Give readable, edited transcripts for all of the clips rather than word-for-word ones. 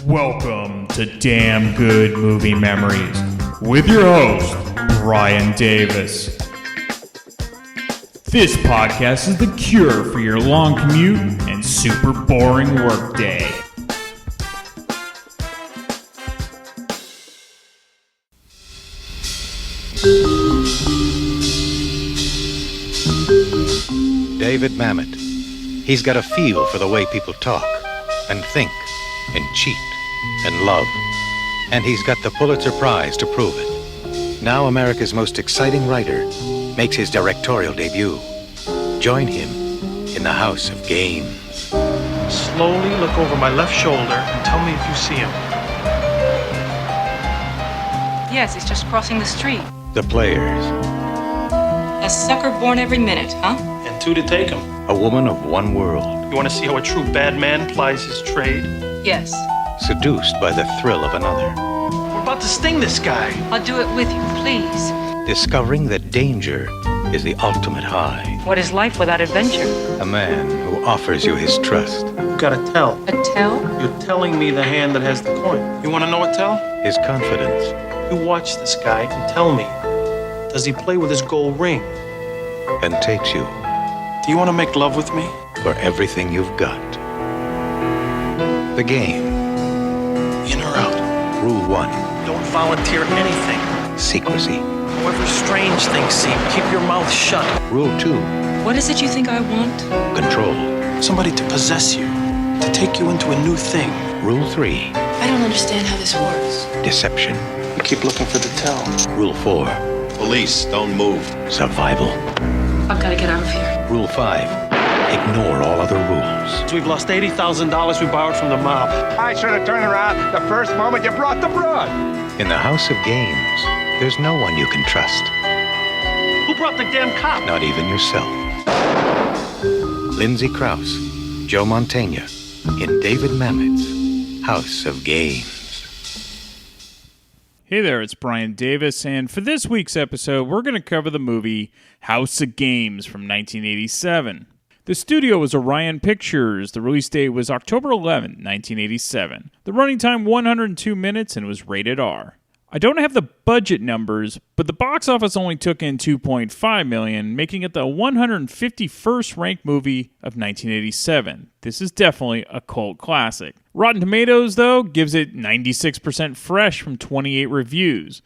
Welcome to Damn Good Movie Memories with your host, Brian Davis. This podcast is the cure for your long commute and super boring workday. David Mamet. He's got a feel for the way people talk and think and cheat and love. And he's got the Pulitzer Prize to prove it. Now America's most exciting writer makes his directorial debut. Join him in the House of Games. Slowly look over my left shoulder and tell me if you see him. Yes, he's just crossing the street. The Players. A sucker born every minute, huh? And two to take him. A woman of one world. You want to see how a true bad man plies his trade? Yes. Seduced by the thrill of another. We're about to sting this guy. I'll do it with you, please. Discovering that danger is the ultimate high. What is life without adventure? A man who offers you his trust. You gotta tell. A tell? You're telling me the hand that has the coin. You want to know what tell? His confidence. You watch this guy and tell me, does he play with his gold ring? And takes you Do you want to make love with me? for everything you've got. The game. In or out? Rule 1. Don't volunteer anything. Secrecy. However strange things seem, keep your mouth shut. Rule 2. What is it you think I want? Control. Somebody to possess you, to take you into a new thing. Rule 3. I don't understand how this works. Deception. You keep looking for the tell. Rule 4. Police, don't move. Survival. I've got to get out of here. Rule 5. Ignore all other rules. So we've lost $80,000 we borrowed from the mob. I should have turned around the first moment you brought the broad. In the House of Games, there's no one you can trust. Who brought the damn cop? Not even yourself. Lindsay, Crouse, Joe Mantegna, in David Mamet's House of Games. Hey there, it's Brian Davis, and for this week's episode, we're going to cover the movie House of Games from 1987. The studio was Orion Pictures. The release date was October 11, 1987. The running time 102 minutes and was rated R. I don't have the budget numbers, but the box office only took in $2.5 million, making it the 151st ranked movie of 1987. This is definitely a cult classic. Rotten Tomatoes, though, gives it 96% fresh from 28 reviews.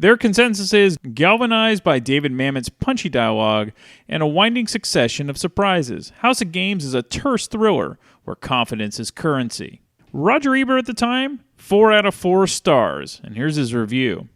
Their consensus is galvanized by David Mamet's punchy dialogue and a winding succession of surprises. House of Games is a terse thriller where confidence is currency. Roger Ebert at the time, 4 out of 4 stars, and here's his review.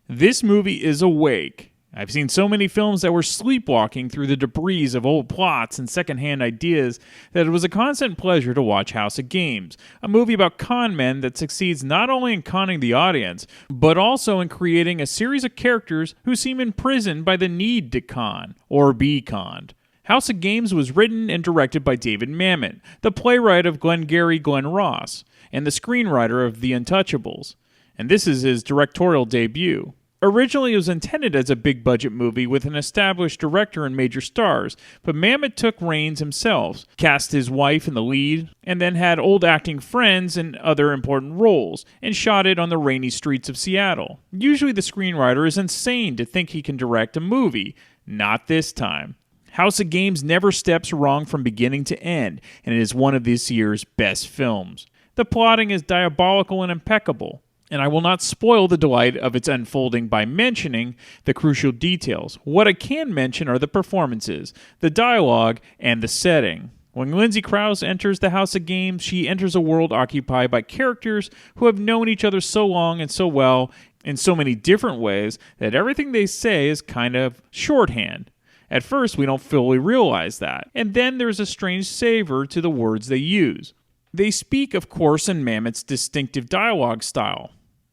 This movie is awake. I've seen so many films that were sleepwalking through the debris of old plots and secondhand ideas that it was a constant pleasure to watch House of Games, a movie about con men that succeeds not only in conning the audience, but also in creating a series of characters who seem imprisoned by the need to con, or be conned. House of Games was written and directed by David Mamet, the playwright of Glengarry Glen Ross, and the screenwriter of The Untouchables, and this is his directorial debut. Originally, it was intended as a big-budget movie with an established director and major stars, but Mamet took reins himself, cast his wife in the lead, and then had old acting friends in other important roles, and shot it on the rainy streets of Seattle. Usually the screenwriter is insane to think he can direct a movie. Not this time. House of Games never steps wrong from beginning to end, and it is one of this year's best films. The plotting is diabolical and impeccable, and I will not spoil the delight of its unfolding by mentioning the crucial details. What I can mention are the performances, the dialogue, and the setting. When Lindsay Crouse enters the House of Games, she enters a world occupied by characters who have known each other so long and so well in so many different ways that everything they say is kind of shorthand. At first, we don't fully realize that, and then there's a strange savor to the words they use. They speak, of course, in Mamet's distinctive dialogue style.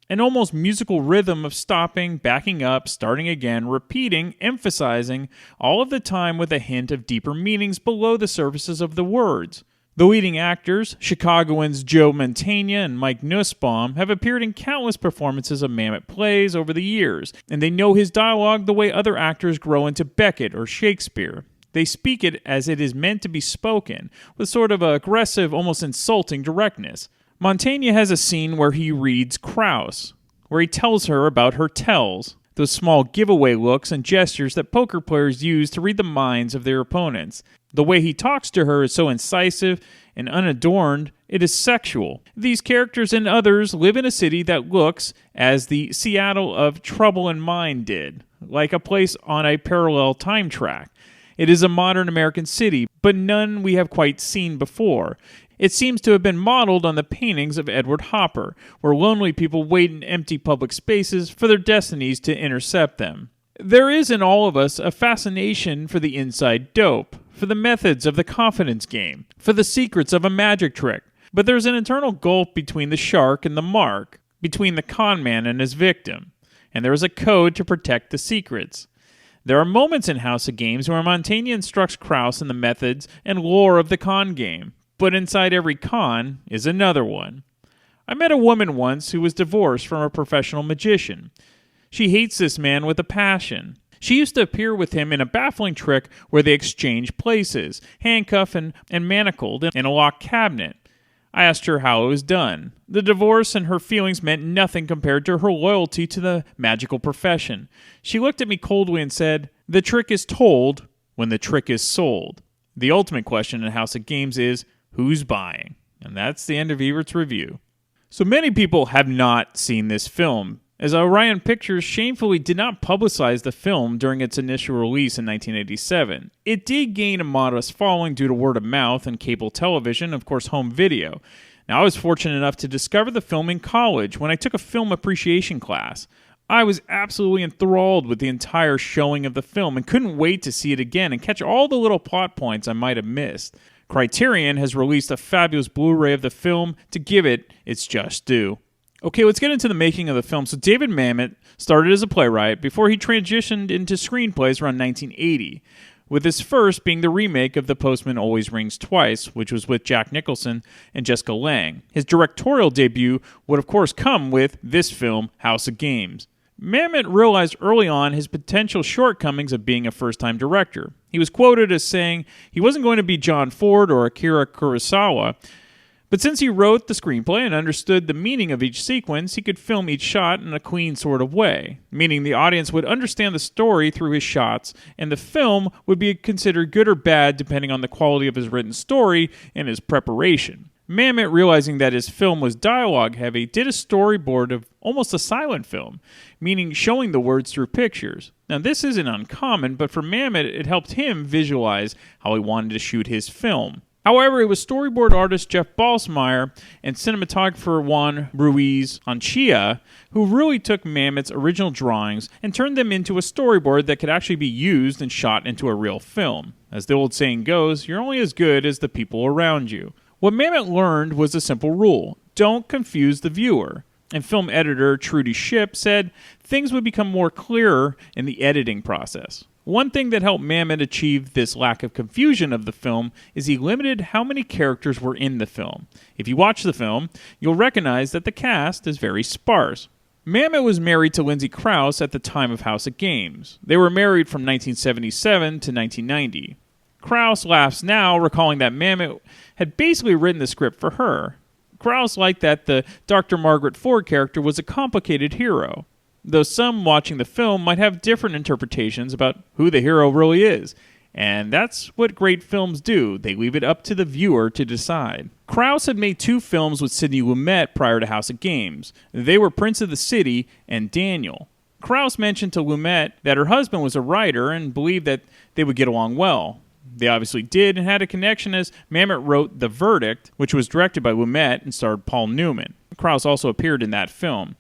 An almost musical rhythm of stopping, backing up, starting again, repeating, emphasizing, all of the time with a hint of deeper meanings below the surfaces of the words. The leading actors, Chicagoans Joe Mantegna and Mike Nussbaum, have appeared in countless performances of Mamet plays over the years, and they know his dialogue the way other actors grow into Beckett or Shakespeare. They speak it as it is meant to be spoken, with sort of aggressive, almost insulting directness. Mantegna has a scene where he reads Crouse, where he tells her about her tells, those small giveaway looks and gestures that poker players use to read the minds of their opponents. The way he talks to her is so incisive and unadorned, it is sexual. These characters and others live in a city that looks as the Seattle of Trouble in Mind did, like a place on a parallel time track. It is a modern American city, but none we have quite seen before. It seems to have been modeled on the paintings of Edward Hopper, where lonely people wait in empty public spaces for their destinies to intercept them. There is in all of us a fascination for the inside dope, for the methods of the confidence game, for the secrets of a magic trick. But there's an internal gulf between the shark and the mark, between the con man and his victim, and there is a code to protect the secrets. There are moments in House of Games where Mantegna instructs Crouse in the methods and lore of the con game, but inside every con is another one. I met a woman once who was divorced from a professional magician. She hates this man with a passion. She used to appear with him in a baffling trick where they exchange places, handcuffed and manacled in a locked cabinet. I asked her how it was done. The divorce and her feelings meant nothing compared to her loyalty to the magical profession. She looked at me coldly and said, "The trick is told when the trick is sold." The ultimate question in House of Games is, who's buying? And that's the end of Ebert's review. So many people have not seen this film, as Orion Pictures shamefully did not publicize the film during its initial release in 1987. It did gain a modest following due to word of mouth and cable television, of course home video. Now, I was fortunate enough to discover the film in college when I took a film appreciation class. I was absolutely enthralled with the entire showing of the film and couldn't wait to see it again and catch all the little plot points I might have missed. Criterion has released a fabulous Blu-ray of the film to give it its just due. Okay, let's get into the making of the film. So David Mamet started as a playwright before he transitioned into screenplays around 1980, with his first being the remake of The Postman Always Rings Twice, which was with Jack Nicholson and Jessica Lange. His directorial debut would of course come with this film, House of Games. Mamet realized early on his potential shortcomings of being a first-time director. He was quoted as saying he wasn't going to be John Ford or Akira Kurosawa, but since he wrote the screenplay and understood the meaning of each sequence, he could film each shot in a clean sort of way, meaning the audience would understand the story through his shots, and the film would be considered good or bad depending on the quality of his written story and his preparation. Mamet, realizing that his film was dialogue-heavy, did a storyboard of almost a silent film, meaning showing the words through pictures. Now, this isn't uncommon, but for Mamet, it helped him visualize how he wanted to shoot his film. However, it was storyboard artist Jeff Balsmeyer and cinematographer Juan Ruiz Anchia who really took Mamet's original drawings and turned them into a storyboard that could actually be used and shot into a real film. As the old saying goes, you're only as good as the people around you. What Mamet learned was a simple rule: don't confuse the viewer. And film editor Trudy Shipp said things would become more clearer in the editing process. One thing that helped Mamet achieve this lack of confusion of the film is he limited how many characters were in the film. If you watch the film, you'll recognize that the cast is very sparse. Mamet was married to Lindsay Crouse at the time of House of Games. They were married from 1977 to 1990. Crouse laughs now, recalling that Mamet had basically written the script for her. Crouse liked that the Dr. Margaret Ford character was a complicated hero, though some watching the film might have different interpretations about who the hero really is. And that's what great films do. They leave it up to the viewer to decide. Crouse had made 2 films with Sidney Lumet prior to House of Games. They were Prince of the City and Daniel. Crouse mentioned to Lumet that her husband was a writer and believed that they would get along well. They obviously did and had a connection, as Mamet wrote The Verdict, which was directed by Lumet and starred Paul Newman. Crouse also appeared in that film.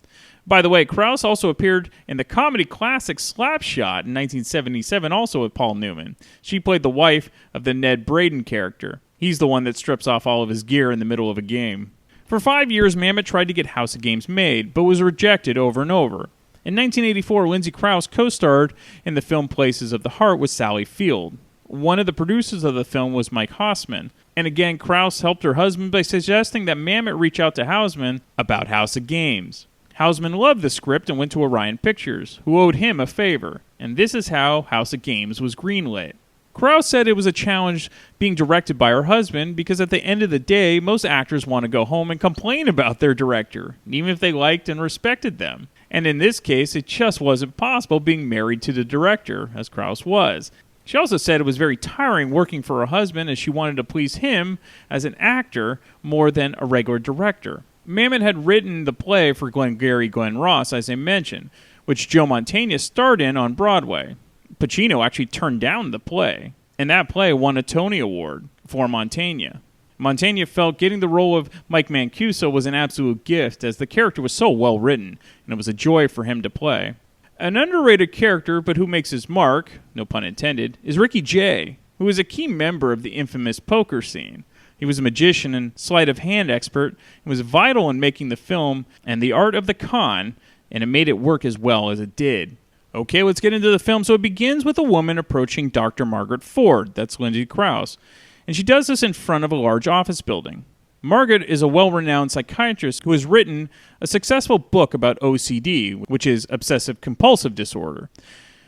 By the way, Crouse also appeared in the comedy classic Slapshot in 1977, also with Paul Newman. She played the wife of the Ned Braden character. He's the one that strips off all of his gear in the middle of a game. For 5 years, Mamet tried to get House of Games made, but was rejected over and over. In 1984, Lindsay Crouse co-starred in the film Places of the Heart with Sally Field. One of the producers of the film was Mike Hausman, and again, Crouse helped her husband by suggesting that Mamet reach out to Hausman about House of Games. Hausman loved the script and went to Orion Pictures, who owed him a favor, and this is how House of Games was greenlit. Crouse said it was a challenge being directed by her husband because at the end of the day, most actors want to go home and complain about their director, even if they liked and respected them. And in this case, it just wasn't possible being married to the director, as Crouse was. She also said it was very tiring working for her husband as she wanted to please him as an actor more than a regular director. Mamet had written the play for Glengarry Glen Ross, as I mentioned, which Joe Mantegna starred in on Broadway. Pacino actually turned down the play, and that play won a Tony Award for Mantegna. Mantegna felt getting the role of Mike Mancuso was an absolute gift, as the character was so well written, and it was a joy for him to play. An underrated character, but who makes his mark, no pun intended, is Ricky Jay, who is a key member of the infamous poker scene. He was a magician and sleight of hand expert, and was vital in making the film and the art of the con, and it made it work as well as it did. Okay, let's get into the film. So it begins with a woman approaching Dr. Margaret Ford, that's Lindsay Crouse, and she does this in front of a large office building. Margaret is a well-renowned psychiatrist who has written a successful book about OCD, which is obsessive-compulsive disorder.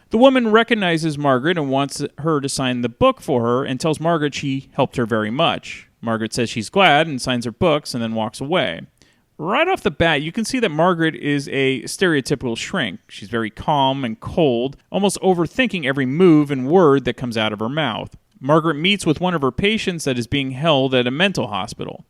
The woman recognizes Margaret and wants her to sign the book for her and tells Margaret she helped her very much. Margaret says she's glad and signs her books and then walks away. Right off the bat, you can see that Margaret is a stereotypical shrink. She's very calm and cold, almost overthinking every move and word that comes out of her mouth. Margaret meets with one of her patients that is being held at a mental hospital.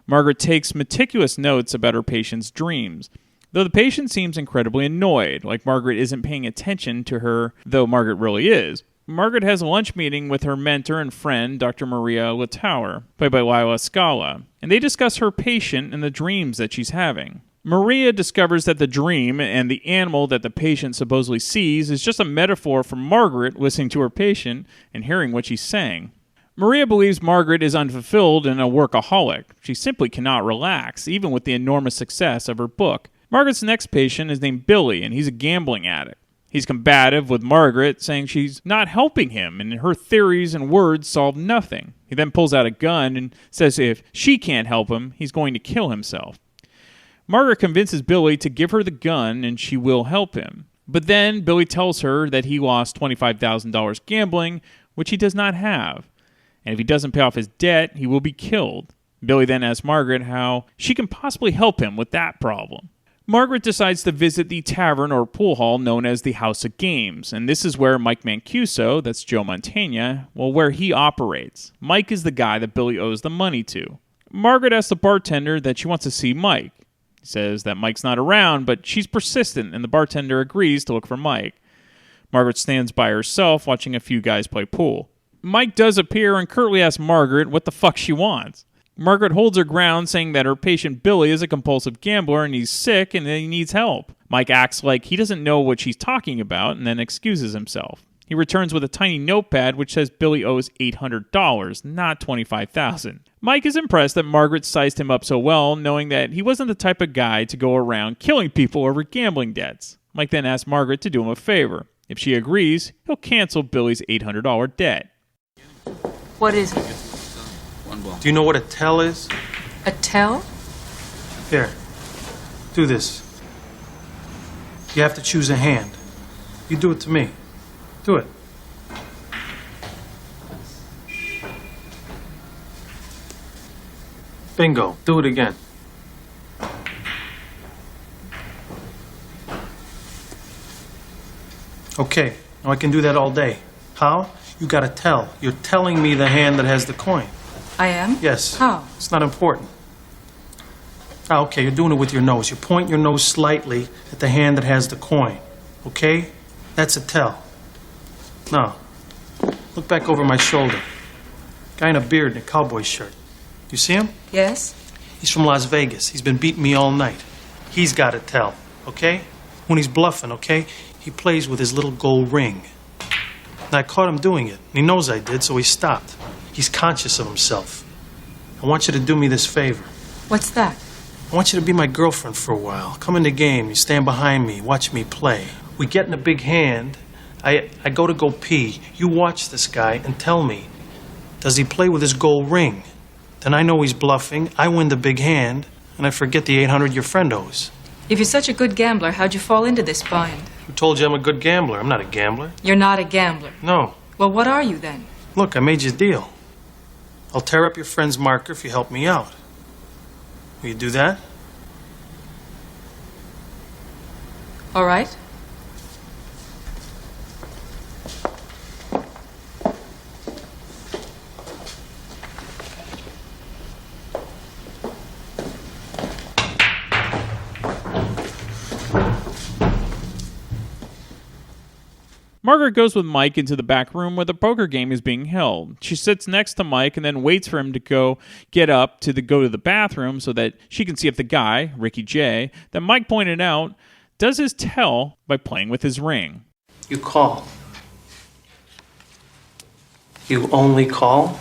Margaret takes meticulous notes about her patient's dreams, though the patient seems incredibly annoyed, like Margaret isn't paying attention to her, though Margaret really is. Margaret has a lunch meeting with her mentor and friend, Dr. Maria Latour, played by Lila Scala, and they discuss her patient and the dreams that she's having. Maria discovers that the dream and the animal that the patient supposedly sees is just a metaphor for Margaret listening to her patient and hearing what she's saying. Maria believes Margaret is unfulfilled and a workaholic. She simply cannot relax, even with the enormous success of her book. Margaret's next patient is named Billy, and he's a gambling addict. He's combative with Margaret, saying she's not helping him, and her theories and words solve nothing. He then pulls out a gun and says if she can't help him, he's going to kill himself. Margaret convinces Billy to give her the gun, and she will help him. But then Billy tells her that he lost $25,000 gambling, which he does not have. And if he doesn't pay off his debt, he will be killed. Billy then asks Margaret how she can possibly help him with that problem. Margaret decides to visit the tavern or pool hall known as the House of Games, and this is where Mike Mancuso, that's Joe Mantegna, where he operates. Mike is the guy that Billy owes the money to. Margaret asks the bartender that she wants to see Mike. He says that Mike's not around, but she's persistent, and the bartender agrees to look for Mike. Margaret stands by herself watching a few guys play pool. Mike does appear and curtly asks Margaret what the fuck she wants. Margaret holds her ground, saying that her patient Billy is a compulsive gambler and he's sick and he needs help. Mike acts like he doesn't know what she's talking about and then excuses himself. He returns with a tiny notepad which says Billy owes $800, not $25,000. Mike is impressed that Margaret sized him up so well, knowing that he wasn't the type of guy to go around killing people over gambling debts. Mike then asks Margaret to do him a favor. If she agrees, he'll cancel Billy's $800 debt. What is it? Do you know what a tell is? A tell? Here, do this. You have to choose a hand. You do it to me. Do it. Bingo. Do it again. Okay, now I can do that all day. How? You gotta tell. You're telling me the hand that has the coin. I am? Yes. How? It's not important. Ah, okay, you're doing it with your nose. You point your nose slightly at the hand that has the coin. Okay? That's a tell. Now, look back over my shoulder. Guy in a beard and a cowboy shirt. You see him? Yes. He's from Las Vegas. He's been beating me all night. He's got a tell, okay? When he's bluffing, okay? He plays with his little gold ring. And I caught him doing it. And he knows I did, so he stopped. He's conscious of himself. I want you to do me this favor. What's that? I want you to be my girlfriend for a while. Come in the game. You stand behind me. Watch me play. We get in a big hand. I go pee. You watch this guy and tell me, does he play with his gold ring? Then I know he's bluffing. I win the big hand, and I forget the $800 your friend owes. If you're such a good gambler, how'd you fall into this bind? Who told you I'm a good gambler? I'm not a gambler. You're not a gambler. No. Well, what are you then? Look, I made you a deal. I'll tear up your friend's marker if you help me out. Will you do that? All right. Margaret goes with Mike into the back room where the poker game is being held. She sits next to Mike and then waits for him to go to the bathroom so that she can see if the guy, Ricky J, that Mike pointed out, does his tell by playing with his ring. You call. You only call?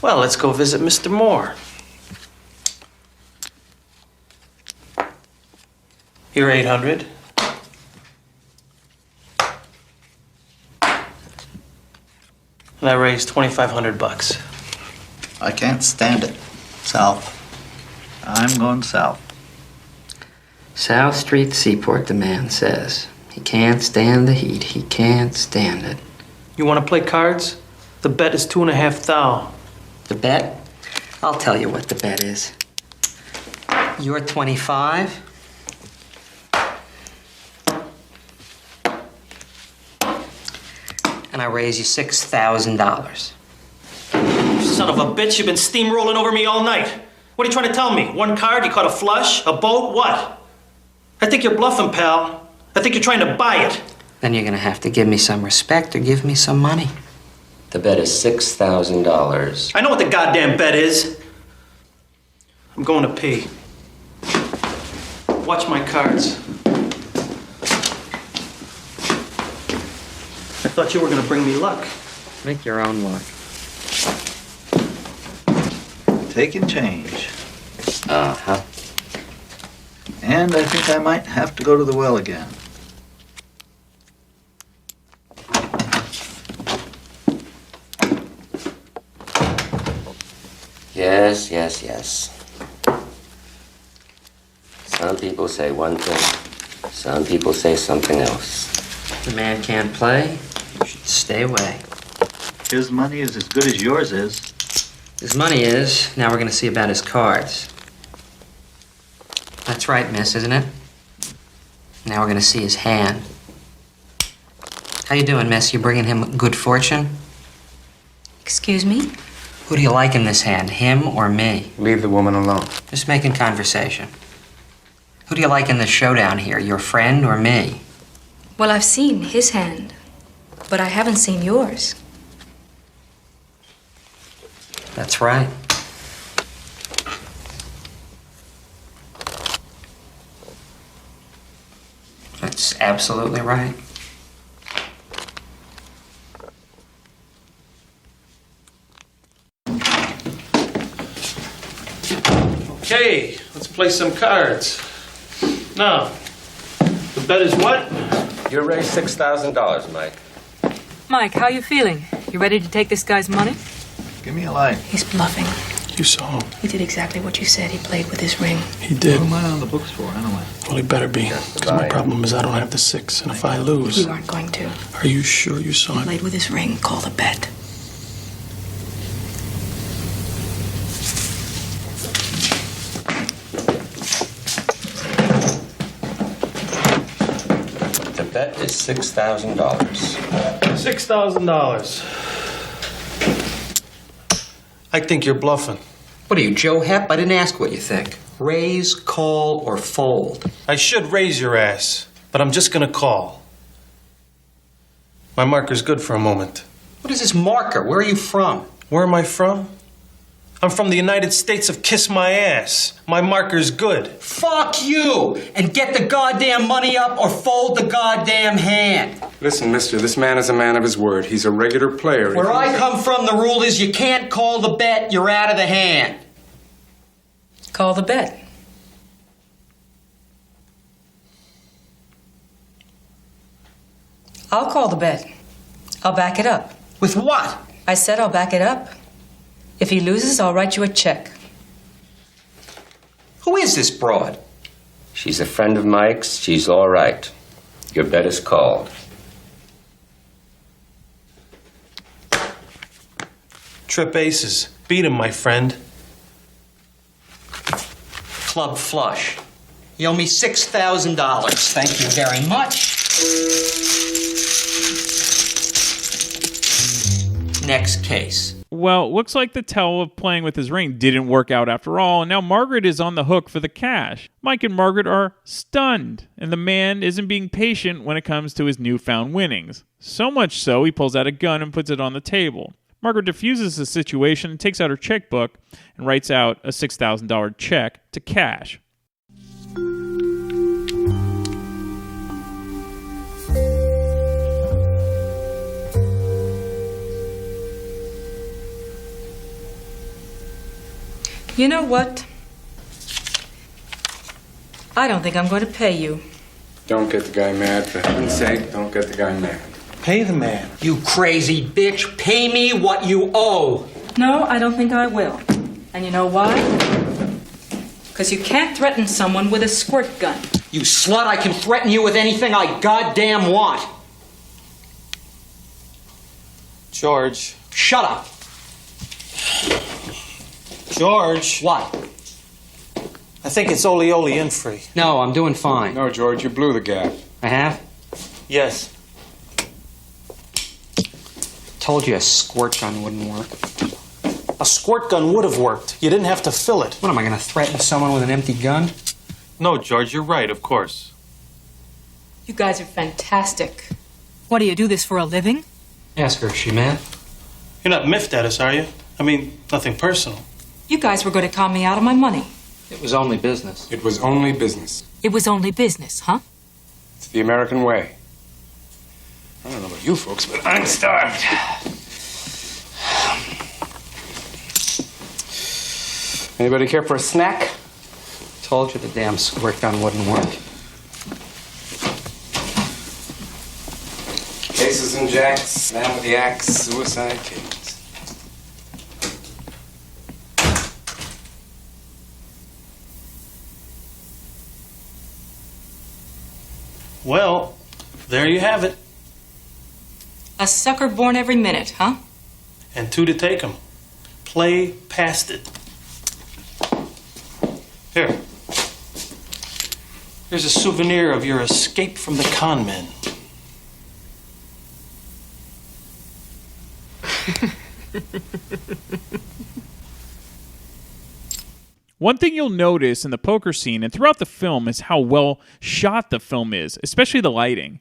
Well, let's go visit Mr. Moore. Here, 800. And I raised $2,500. I can't stand it. South. I'm going south. South Street Seaport, the man says. He can't stand the heat. He can't stand it. You want to play cards? The bet is 2,500. The bet? I'll tell you what the bet is. You're 25. And I raise you $6,000. Son of a bitch, you've been steamrolling over me all night. What are you trying to tell me? One card, you caught a flush, a boat, what? I think you're bluffing, pal. I think you're trying to buy it. Then you're gonna have to give me some respect or give me some money. The bet is $6,000. I know what the goddamn bet is. I'm going to pee. Watch my cards. I thought you were gonna bring me luck. Make your own luck. Taking change. Uh-huh. And I think I might have to go to the well again. Yes, yes, yes. Some people say one thing, some people say something else. The man can't play. You should stay away. His money is as good as yours is. His money is. Now we're gonna see about his cards. That's right, miss, isn't it? Now we're gonna see his hand. How you doing, miss? You bringing him good fortune? Excuse me? Who do you like in this hand, him or me? Leave the woman alone. Just making conversation. Who do you like in this showdown here, your friend or me? Well, I've seen his hand, but I haven't seen yours. That's right. That's absolutely right. Okay, let's play some cards. Now, the bet is what? You raised $6,000, Mike. Mike, how you feeling? You ready to take this guy's money? Give me a light. He's bluffing. You saw him. He did exactly what you said. He played with his ring. He did. What am I on the books for, anyway? Well, he better be. Because my problem is I don't have the 6, and if I lose... You aren't going to. Are you sure you saw He it? played with his ring. Call the bet. The bet is $6,000. $6,000. I think you're bluffing. What are you, Joe Hep? I didn't ask what you think. Raise, call, or fold? I should raise your ass, but I'm just gonna call. My marker's good for a moment. What is this marker? Where are you from? Where am I from? I'm from the United States of Kiss My Ass. My marker's good. Fuck you! And get the goddamn money up or fold the goddamn hand. Listen, mister, this man is a man of his word. He's a regular player. Where I come from, the rule is you can't call the bet, you're out of the hand. Call the bet. I'll call the bet. I'll back it up. With what? I said I'll back it up. If he loses, I'll write you a check. Who is this broad? She's a friend of Mike's. She's all right. Your bet is called. Trip aces. Beat him, my friend. Club flush. You owe me $6,000. Thank you very much. Next case. Well, looks like the tell of playing with his ring didn't work out after all, and now Margaret is on the hook for the cash. Mike and Margaret are stunned, and the man isn't being patient when it comes to his newfound winnings. So much so, he pulls out a gun and puts it on the table. Margaret diffuses the situation and takes out her checkbook and writes out a $6,000 check to cash. You know what? I don't think I'm going to pay you. Don't get the guy mad. For heaven's sake, don't get the guy mad. Pay the man. You crazy bitch. Pay me what you owe. No, I don't think I will. And you know why? Because you can't threaten someone with a squirt gun. You slut, I can threaten you with anything I goddamn want. George. Shut up. George. What? I think it's ole in free. No, I'm doing fine. No, George, you blew the gap. I have? Yes. Told you a squirt gun wouldn't work. A squirt gun would have worked. You didn't have to fill it. What, am I going to threaten someone with an empty gun? No, George, you're right, of course. You guys are fantastic. What, do you do this for a living? Ask her if she mad. You're not miffed at us, are you? I mean, nothing personal. You guys were going to con me out of my money. It was only business. It was only business. It was only business, huh? It's the American way. I don't know about you folks, but I'm starved. Anybody care for a snack? Told you the damn squirt gun wouldn't work. Cases and jacks, man with the axe, suicide killings. Well, there you have it. A sucker born every minute, huh? And 2 to take 'em. Play past it. Here. Here's a souvenir of your escape from the con men. One thing you'll notice in the poker scene and throughout the film is how well shot the film is, especially the lighting.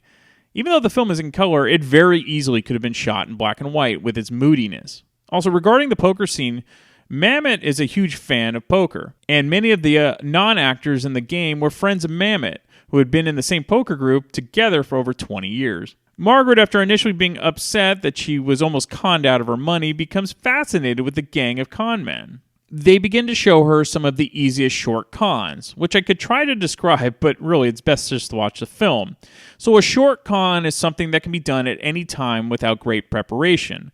Even though the film is in color, it very easily could have been shot in black and white with its moodiness. Also, regarding the poker scene, Mamet is a huge fan of poker, and many of the non-actors in the game were friends of Mamet, who had been in the same poker group together for over 20 years. Margaret, after initially being upset that she was almost conned out of her money, becomes fascinated with the gang of con men. They begin to show her some of the easiest short cons, which I could try to describe, but really it's best just to watch the film. So a short con is something that can be done at any time without great preparation,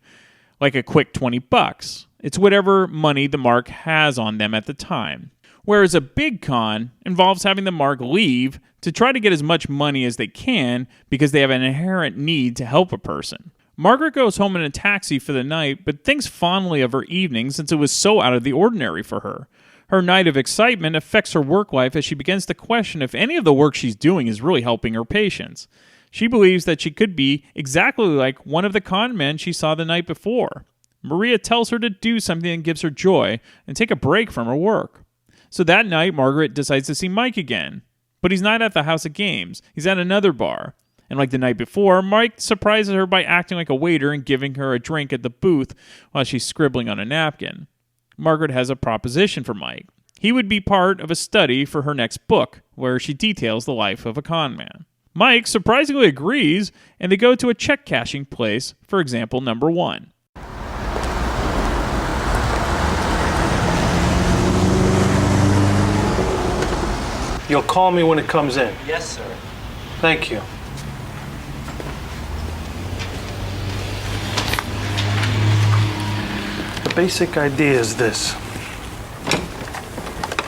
like a quick $20. It's whatever money the mark has on them at the time. Whereas a big con involves having the mark leave to try to get as much money as they can because they have an inherent need to help a person. Margaret goes home in a taxi for the night, but thinks fondly of her evening since it was so out of the ordinary for her. Her night of excitement affects her work life as she begins to question if any of the work she's doing is really helping her patients. She believes that she could be exactly like one of the con men she saw the night before. Maria tells her to do something that gives her joy and take a break from her work. So that night, Margaret decides to see Mike again. But he's not at the House of Games. He's at another bar. And like the night before, Mike surprises her by acting like a waiter and giving her a drink at the booth while she's scribbling on a napkin. Margaret has a proposition for Mike. He would be part of a study for her next book, where she details the life of a con man. Mike surprisingly agrees, and they go to a check-cashing place, for example, number 1. You'll call me when it comes in. Yes, sir. Thank you. The basic idea is this.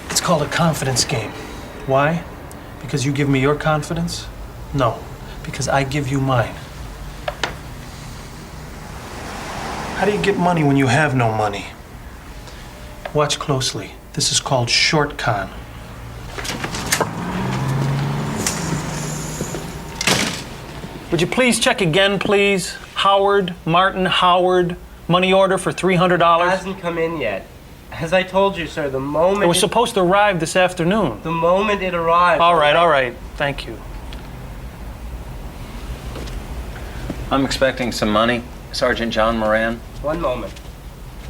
It's called a confidence game. Why? Because you give me your confidence? No, because I give you mine. How How do you get money when you have no money? Watch closely. This is called short con. Would you please check again, please? Howard, Martin Howard, money order for $300. It hasn't come in yet. As I told you, sir, the moment... It was supposed to arrive this afternoon. The moment it arrived... All right. Thank you. I'm expecting some money. Sergeant John Moran. One moment.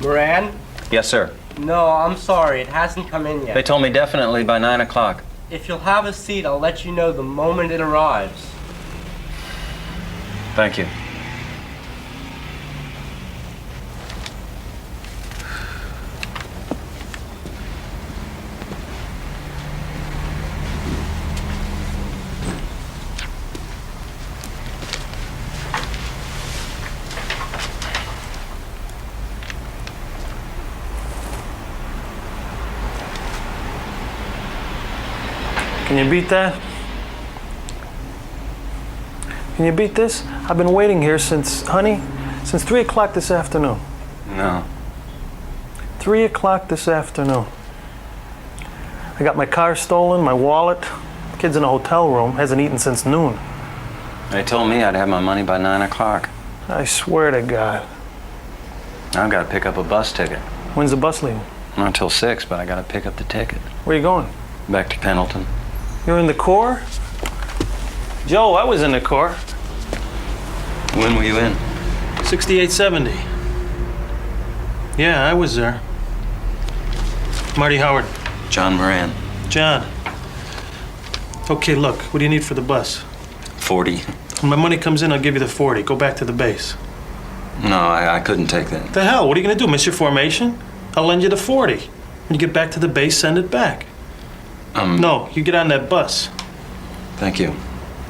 Moran? Yes, sir. No, I'm sorry. It hasn't come in yet. They told me definitely by 9 o'clock. If you'll have a seat, I'll let you know the moment it arrives. Thank you. Can you beat that? Can you beat this? I've been waiting here since 3 o'clock this afternoon. No. 3 o'clock this afternoon. I got my car stolen, my wallet. Kid's in a hotel room, hasn't eaten since noon. They told me I'd have my money by 9 o'clock. I swear to God. I've got to pick up a bus ticket. When's the bus leaving? Not until 6, but I got to pick up the ticket. Where you going? Back to Pendleton. You're in the Corps? Joe, I was in the Corps. When were you in? 68-70. Yeah, I was there. Marty Howard. John Moran. John. Okay, look, what do you need for the bus? 40. When my money comes in, I'll give you the 40. Go back to the base. No, I couldn't take that. The hell? What are you gonna do? Miss your formation? I'll lend you the 40. When you get back to the base, send it back. No, you get on that bus. Thank you.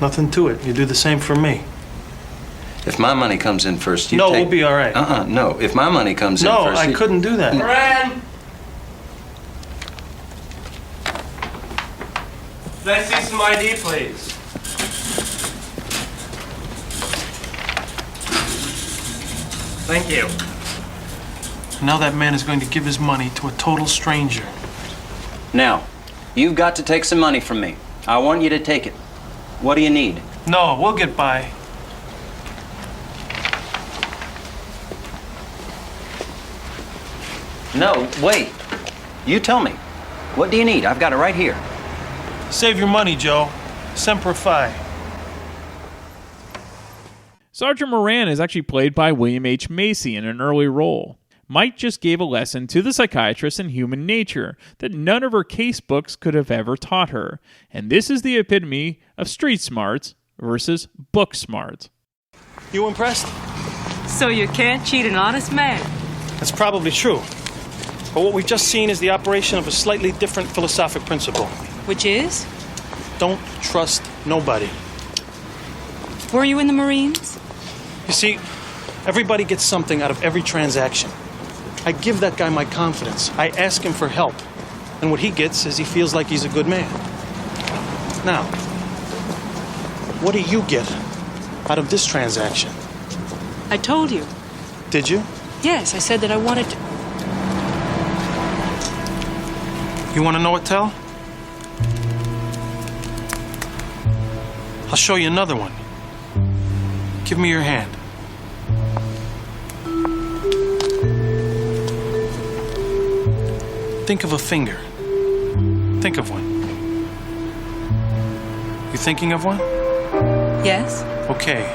Nothing to it. You do the same for me. If my money comes in first, you No, take... we'll be all right. No. If my money comes in No, first... I couldn't do that. Moran! Let's see some ID, please. Thank you. Now that man is going to give his money to a total stranger. Now, you've got to take some money from me. I want you to take it. What do you need? No, we'll get by. No, wait. You tell me. What do you need? I've got it right here. Save your money, Joe. Semper Fi. Sergeant Moran is actually played by William H. Macy in an early role. Mike just gave a lesson to the psychiatrist in human nature that none of her case books could have ever taught her. And this is the epitome of street smarts versus book smarts. You impressed? So you can't cheat an honest man? That's probably true. But what we've just seen is the operation of a slightly different philosophic principle. Which is? Don't trust nobody. Were you in the Marines? You see, everybody gets something out of every transaction. I give that guy my confidence. I ask him for help. And what he gets is he feels like he's a good man. Now, what do you get out of this transaction? I told you. Did you? Yes, I said that I wanted to. You want to know what, Tell? I'll show you another one. Give me your hand. Think of a finger. Think of one. You thinking of one? Yes. Okay.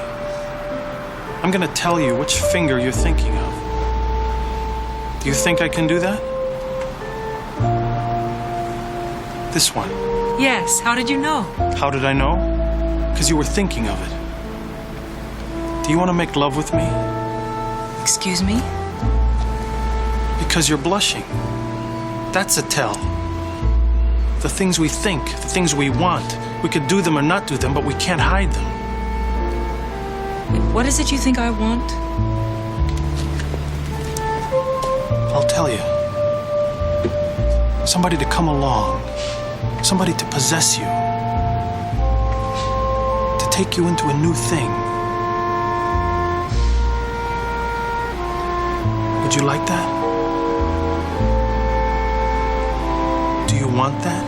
I'm gonna tell you which finger you're thinking of. Do you think I can do that? This one. Yes. How did you know? How did I know? Because you were thinking of it. Do you want to make love with me? Excuse me? Because you're blushing. That's a tell. The things we think, the things we want, we could do them or not do them, but we can't hide them. What is it you think I want? I'll tell you. Somebody to come along. Somebody to possess you. To take you into a new thing. Would you like that? Do you want that?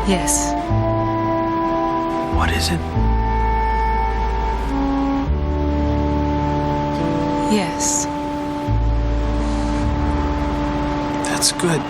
Yes. What is it? Yes. That's good.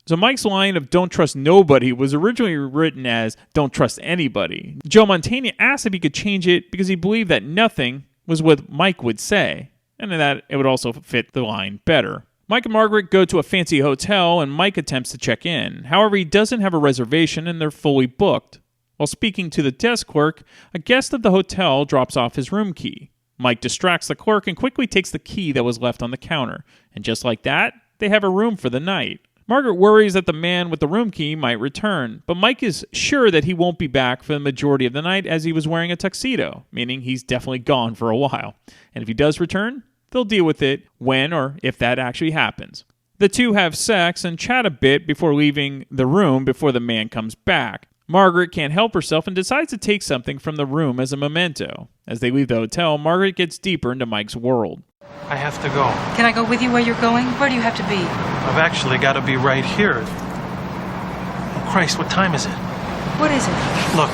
So Mike's line of "don't trust nobody" was originally written as "don't trust anybody." Joe Mantegna asked if he could change it because he believed that nothing was what Mike would say, and that it would also fit the line better. Mike and Margaret go to a fancy hotel, and Mike attempts to check in. However, he doesn't have a reservation, and they're fully booked. While speaking to the desk clerk, a guest of the hotel drops off his room key. Mike distracts the clerk and quickly takes the key that was left on the counter, and just like that, they have a room for the night. Margaret worries that the man with the room key might return, but Mike is sure that he won't be back for the majority of the night as he was wearing a tuxedo, meaning he's definitely gone for a while. And if he does return, they'll deal with it when or if that actually happens. The two have sex and chat a bit before leaving the room before the man comes back. Margaret can't help herself and decides to take something from the room as a memento. As they leave the hotel, Margaret gets deeper into Mike's world. I have to go. Can I go with you where you're going? Where do you have to be? I've actually got to be right here. Oh, Christ, what time is it? What is it? Look.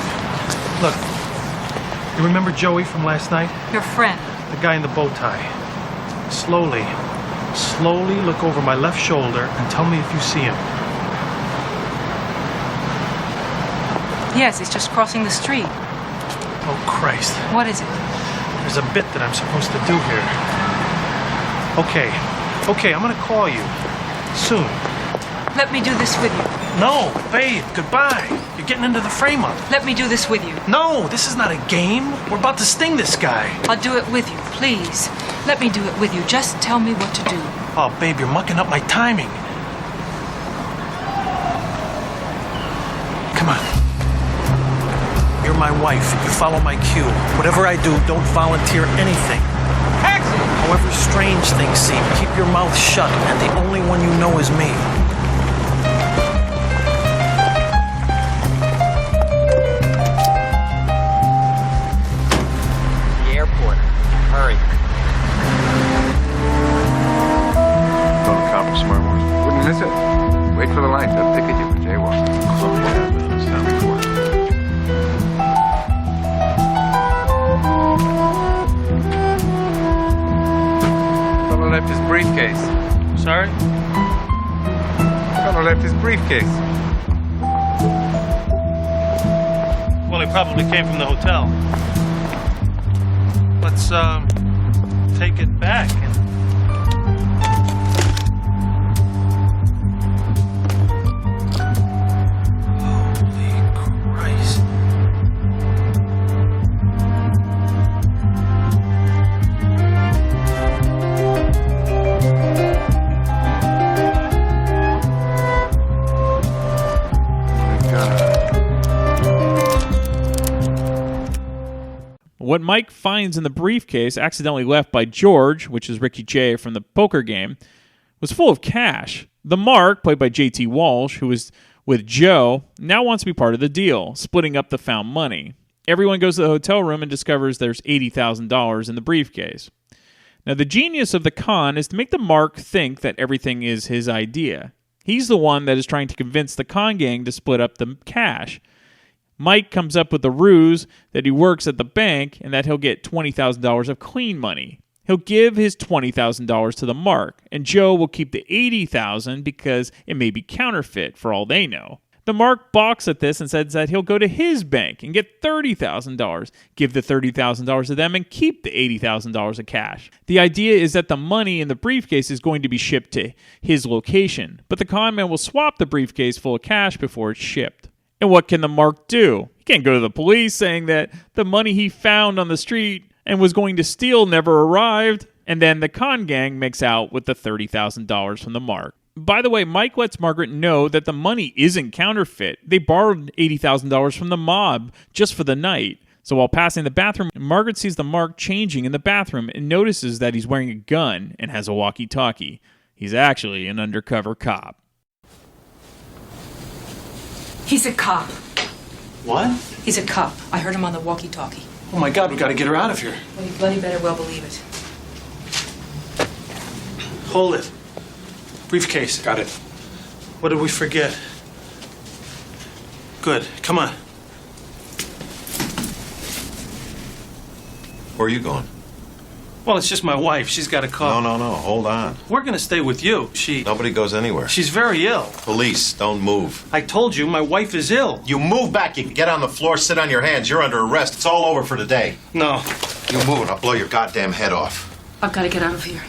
You remember Joey from last night? Your friend. The guy in the bow tie. Slowly look over my left shoulder and tell me if you see him. Yes, he's just crossing the street. Oh, Christ. What is it? There's a bit that I'm supposed to do here. Okay, I'm gonna call you. Soon. Let me do this with you. No, babe, goodbye. You're getting into the frame-up. Let me do this with you. No, this is not a game. We're about to sting this guy. I'll do it with you, please. Let me do it with you. Just tell me what to do. Oh, babe, you're mucking up my timing. Come on. You're my wife. You follow my cue. Whatever I do, don't volunteer anything. Taxi! However strange things seem, keep your mouth shut, and the only one you know is me. The airport. Hurry. Go to conference tomorrow morning. Wouldn't miss it. Wait for the light. They'll ticket you for jaywalking. Oh, yeah, it's done before. Fellow left his briefcase. Sorry? Fellow left his briefcase. Well, he probably came from the hotel. Let's, take it back and... Holy Christ. What Mike finds in the briefcase, accidentally left by George, which is Ricky Jay from the poker game, was full of cash. The Mark, played by J.T. Walsh, who was with Joe, now wants to be part of the deal, splitting up the found money. Everyone goes to the hotel room and discovers there's $80,000 in the briefcase. Now, the genius of the con is to make the Mark think that everything is his idea. He's the one that is trying to convince the con gang to split up the cash. Mike comes up with the ruse that he works at the bank and that he'll get $20,000 of clean money. He'll give his $20,000 to the Mark, and Joe will keep the $80,000 because it may be counterfeit for all they know. The Mark balks at this and says that he'll go to his bank and get $30,000, give the $30,000 to them, and keep the $80,000 of cash. The idea is that the money in the briefcase is going to be shipped to his location, but the con man will swap the briefcase full of cash before it's shipped. And what can the Mark do? He can't go to the police saying that the money he found on the street and was going to steal never arrived, and then the con gang makes out with the $30,000 from the Mark. By the way, Mike lets Margaret know that the money isn't counterfeit. They borrowed $80,000 from the mob just for the night. So while passing the bathroom, Margaret sees the Mark changing in the bathroom and notices that he's wearing a gun and has a walkie-talkie. He's actually an undercover cop. He's a cop. What? He's a cop. I heard him on the walkie-talkie. Oh my God, we gotta get her out of here. Well, you bloody better well believe it. Hold it. Briefcase. Got it. What did we forget? Good. Come on. Where are you going? Well, it's just my wife. She's got a call. No. Hold on. We're gonna stay with you. Nobody goes anywhere. She's very ill. Police, don't move. I told you, my wife is ill. You move back. You get on the floor, sit on your hands. You're under arrest. It's all over for today. No. You move and I'll blow your goddamn head off. I've got to get out of here.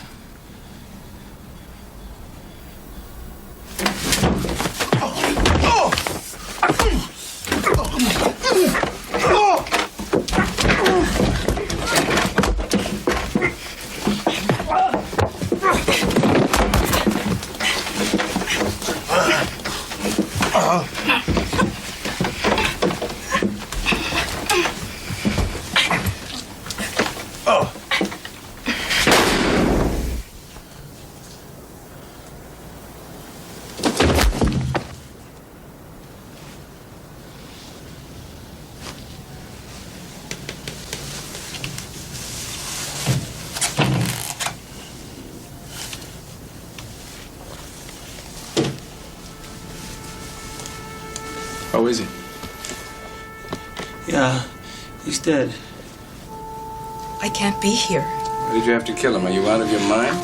How is he? Yeah, he's dead. I can't be here. Why did you have to kill him? Are you out of your mind?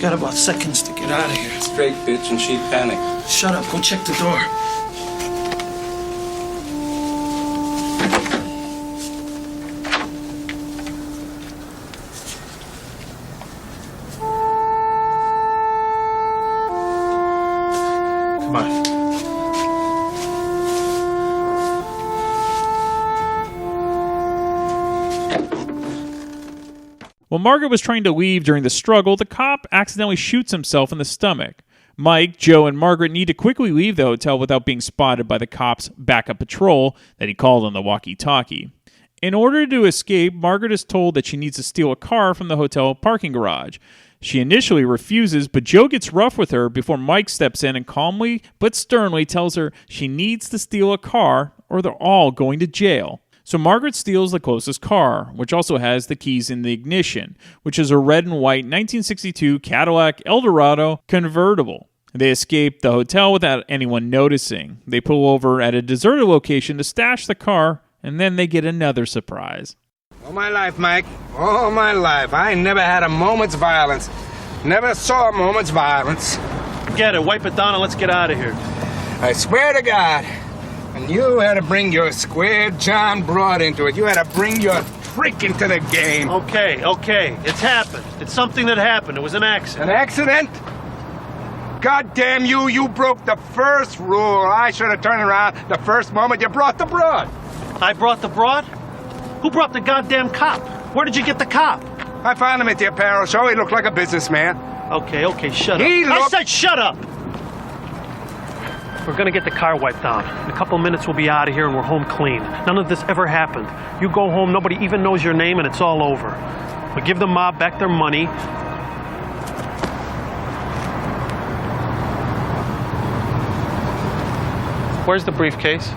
Got about seconds to get out of here. Straight bitch, and she'd panic. Shut up. Go check the door. Come on. While Margaret was trying to leave during the struggle, the cop accidentally shoots himself in the stomach. Mike, Joe, and Margaret need to quickly leave the hotel without being spotted by the cop's backup patrol that he called on the walkie-talkie. In order to escape, Margaret is told that she needs to steal a car from the hotel parking garage. She initially refuses, but Joe gets rough with her before Mike steps in and calmly but sternly tells her she needs to steal a car or they're all going to jail. So Margaret steals the closest car, which also has the keys in the ignition, which is a red and white 1962 Cadillac Eldorado convertible. They escape the hotel without anyone noticing. They pull over at a deserted location to stash the car, and then they get another surprise. All my life, Mike. All my life. I never had a moment's violence. Never saw a moment's violence. Get it. Wipe it down and let's get out of here. I swear to God. And you had to bring your square John broad into it. You had to bring your freak into the game. Okay. It's happened. It's something that happened. It was an accident. An accident? God damn you. You broke the first rule. I should have turned around the first moment you brought the broad. I brought the broad? Who brought the goddamn cop? Where did you get the cop? I found him at the apparel show. He looked like a businessman. Okay, shut up. I said shut up! We're gonna get the car wiped down. In a couple minutes we'll be out of here and we're home clean. None of this ever happened. You go home, nobody even knows your name, and it's all over. We'll give the mob back their money. Where's the briefcase?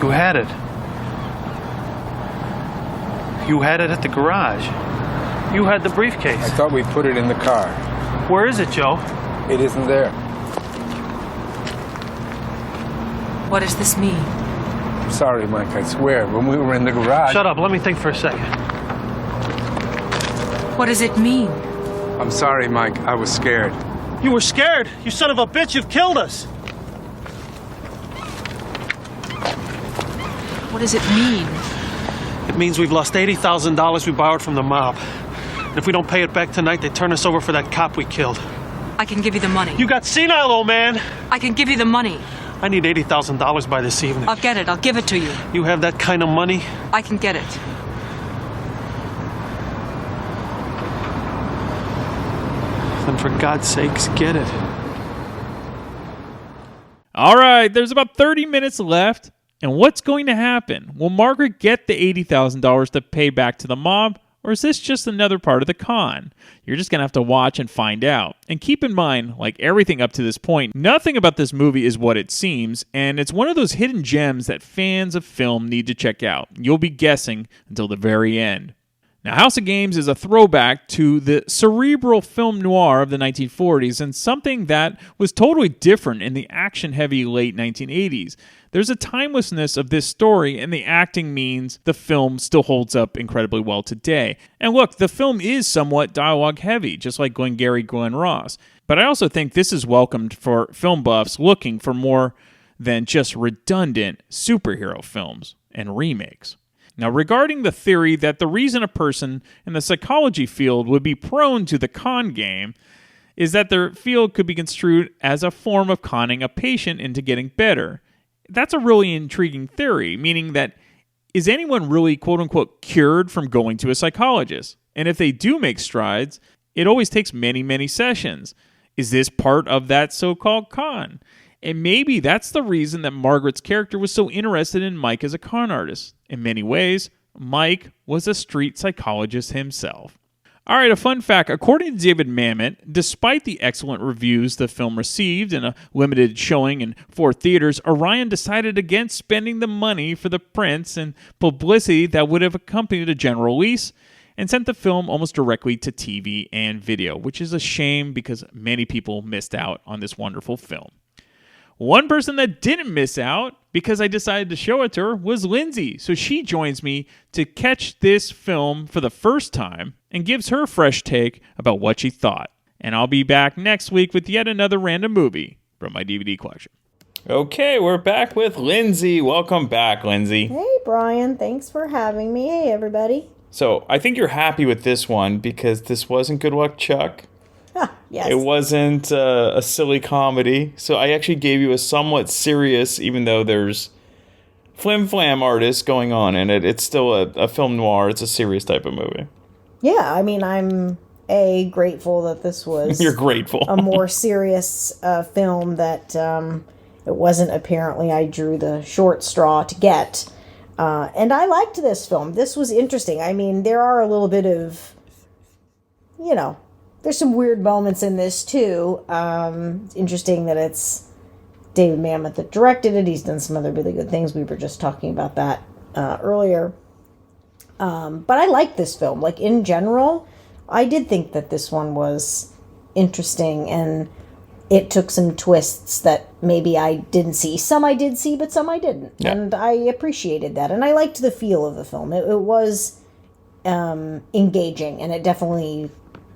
You had it. You had it at the garage. You had the briefcase. I thought we put it in the car. Where is it, Joe? It isn't there. What does this mean? I'm sorry, Mike, I swear. When we were in the garage... Shut up. Let me think for a second. What does it mean? I'm sorry, Mike. I was scared. You were scared? You son of a bitch, you've killed us. What does it mean? It means we've lost $80,000 we borrowed from the mob. And if we don't pay it back tonight, they turn us over for that cop we killed. I can give you the money. You got senile, old man. I can give you the money. I need $80,000 by this evening. I'll get it. I'll give it to you. You have that kind of money? I can get it. Then for God's sakes, get it. All right, there's about 30 minutes left. And what's going to happen? Will Margaret get the $80,000 to pay back to the mob, or Or is this just another part of the con? You're just going to have to watch and find out. And keep in mind, like everything up to this point, nothing about this movie is what it seems, and it's one of those hidden gems that fans of film need to check out. You'll be guessing until the very end. Now, House of Games is a throwback to the cerebral film noir of the 1940s and something that was totally different in the action-heavy late 1980s. There's a timelessness of this story, and the acting means the film still holds up incredibly well today. And look, the film is somewhat dialogue-heavy, just like Glengarry Glen Ross. But I also think this is welcomed for film buffs looking for more than just redundant superhero films and remakes. Now, regarding the theory that the reason a person in the psychology field would be prone to the con game is that their field could be construed as a form of conning a patient into getting better. That's a really intriguing theory, meaning that is anyone really quote-unquote cured from going to a psychologist? And if they do make strides, it always takes many, many sessions. Is this part of that so-called con? And maybe that's the reason that Margaret's character was so interested in Mike as a con artist. In many ways, Mike was a street psychologist himself. All right, a fun fact. According to David Mamet, despite the excellent reviews the film received in a limited showing in 4 theaters, Orion decided against spending the money for the prints and publicity that would have accompanied a general release and sent the film almost directly to TV and video, which is a shame because many people missed out on this wonderful film. One person that didn't miss out, because I decided to show it to her, was Lindsay. So she joins me to catch this film for the first time and gives her fresh take about what she thought. And I'll be back next week with yet another random movie from my DVD collection. Okay, we're back with Lindsay. Welcome back, Lindsay. Hey, Brian. Thanks for having me. Hey, everybody. So I think you're happy with this one because this wasn't Good Luck Chuck. Yes. It wasn't a silly comedy, so I actually gave you a somewhat serious, even though there's flim-flam artists going on in it, it's still a film noir, it's a serious type of movie. Yeah, I mean, I'm grateful that this was You're grateful. a more serious film that it wasn't apparently I drew the short straw to get. And I liked this film. This was interesting. I mean, there are a little bit of, there's some weird moments in this, too. It's interesting that it's David Mamet that directed it. He's done some other really good things. We were just talking about that earlier. But I like this film. Like, in general, I did think that this one was interesting, and it took some twists that maybe I didn't see. Some I did see, but some I didn't. Yeah. And I appreciated that. And I liked the feel of the film. It was engaging, and it definitely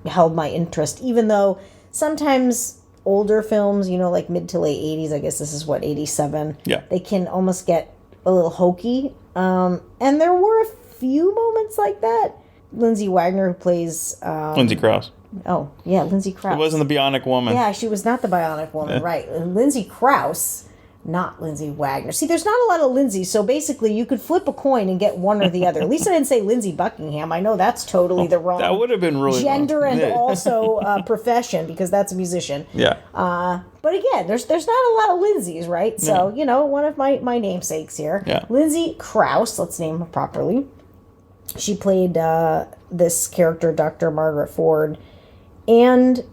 held my interest, even though sometimes older films, like mid to late 80s, I guess this is 87, they can almost get a little hokey. And there were a few moments like that. Lindsay Wagner, who plays Lindsay Crouse. Oh, yeah, Lindsay Crouse. It wasn't the Bionic Woman. Yeah, she was not the Bionic Woman, right. Lindsay Crouse, not Lindsay Wagner. See, there's not a lot of Lindsay, so basically you could flip a coin and get one or the other. At least I didn't say Lindsay Buckingham. I know that's totally the wrong that would have been really gender wrong. And also profession, because that's a musician. Yeah. But again, there's not a lot of Lindsays, right? So, one of my namesakes here. Yeah. Lindsay Crouse, let's name her properly. She played this character, Dr. Margaret Ford, and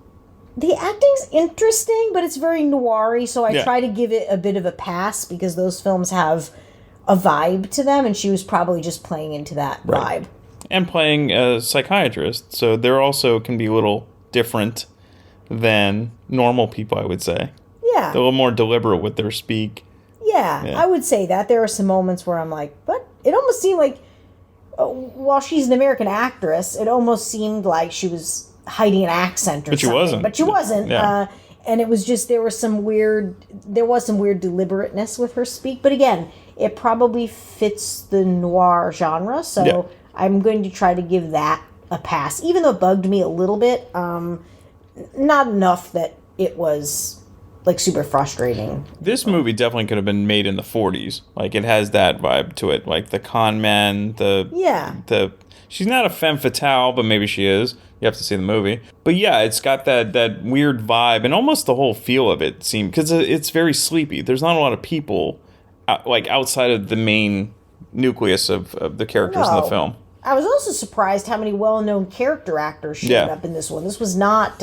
the acting's interesting, but it's very noir-y, so I try to give it a bit of a pass because those films have a vibe to them, and she was probably just playing into that vibe. And playing a psychiatrist, so they're also can be a little different than normal people, I would say. Yeah. They're a little more deliberate with their speak. Yeah, I would say that. There are some moments where I'm like, what? It almost seemed like, while she's an American actress, it almost seemed like she was hiding an accent or something. But she wasn't. Yeah. And it was just, there was some weird deliberateness with her speak. But again, it probably fits the noir genre. So I'm going to try to give that a pass. Even though it bugged me a little bit, not enough that it was like super frustrating. This movie definitely could have been made in the 40s. Like, it has that vibe to it. Like the con man, she's not a femme fatale, but maybe she is. You have to see the movie. But yeah, it's got that weird vibe, and almost the whole feel of it seemed, because it's very sleepy. There's not a lot of people outside of the main nucleus of the characters in the film. I was also surprised how many well-known character actors showed up in this one. This was not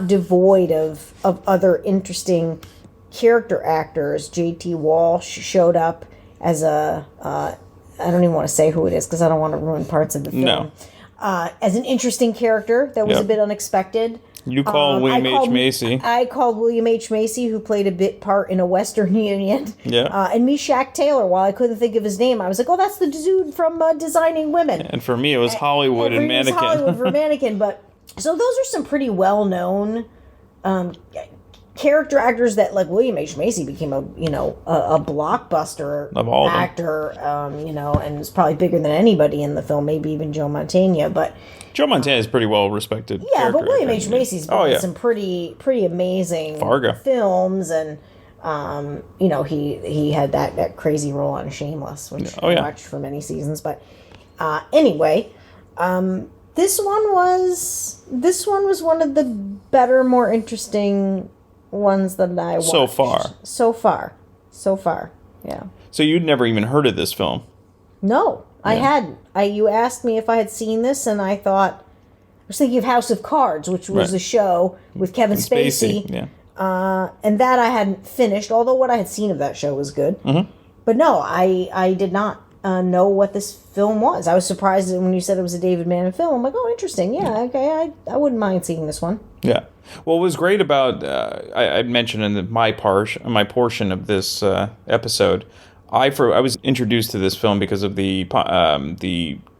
devoid of other interesting character actors. J.T. Walsh showed up as a I don't even want to say who it is because I don't want to ruin parts of the film. No. As an interesting character that was a bit unexpected. You call William H. Macy. I called William H. Macy, who played a bit part in a Western Union. Yeah. And Meshack Taylor, while I couldn't think of his name, I was like, oh, that's the dude from Designing Women. And for me, it was Hollywood and Mannequin. It was Hollywood for Mannequin. But, so those are some pretty well-known character actors that, like, William H. Macy became a blockbuster of all actor, and was probably bigger than anybody in the film, maybe even Joe Mantegna. But Joe Mantegna is pretty well respected. Yeah, but William H. Macy's been in some pretty amazing Fargo films, and he had that crazy role on Shameless, which I watched for many seasons. But anyway, this one was one of the better, more interesting ones that I watched so far. Yeah. So you'd never even heard of this film? No, I hadn't. You asked me if I had seen this, and I thought, I was thinking of House of Cards, which was a show with Kevin Spacey. Yeah. And that I hadn't finished, although what I had seen of that show was good. Mm-hmm. But no, I did not know what this film was. I was surprised when you said it was a David Mamet film. I'm like, oh, interesting. Yeah, okay, I wouldn't mind seeing this one. Yeah. Well, what was great about, I mentioned in my portion of this episode, I was introduced to this film because of the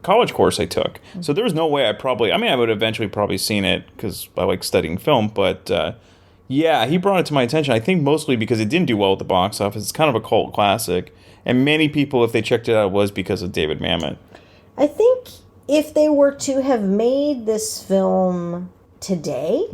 college course I took. So there was no way I would eventually probably seen it because I like studying film, but he brought it to my attention. I think mostly because it didn't do well at the box office. It's kind of a cult classic. And many people, if they checked it out, it was because of David Mamet. I think if they were to have made this film today,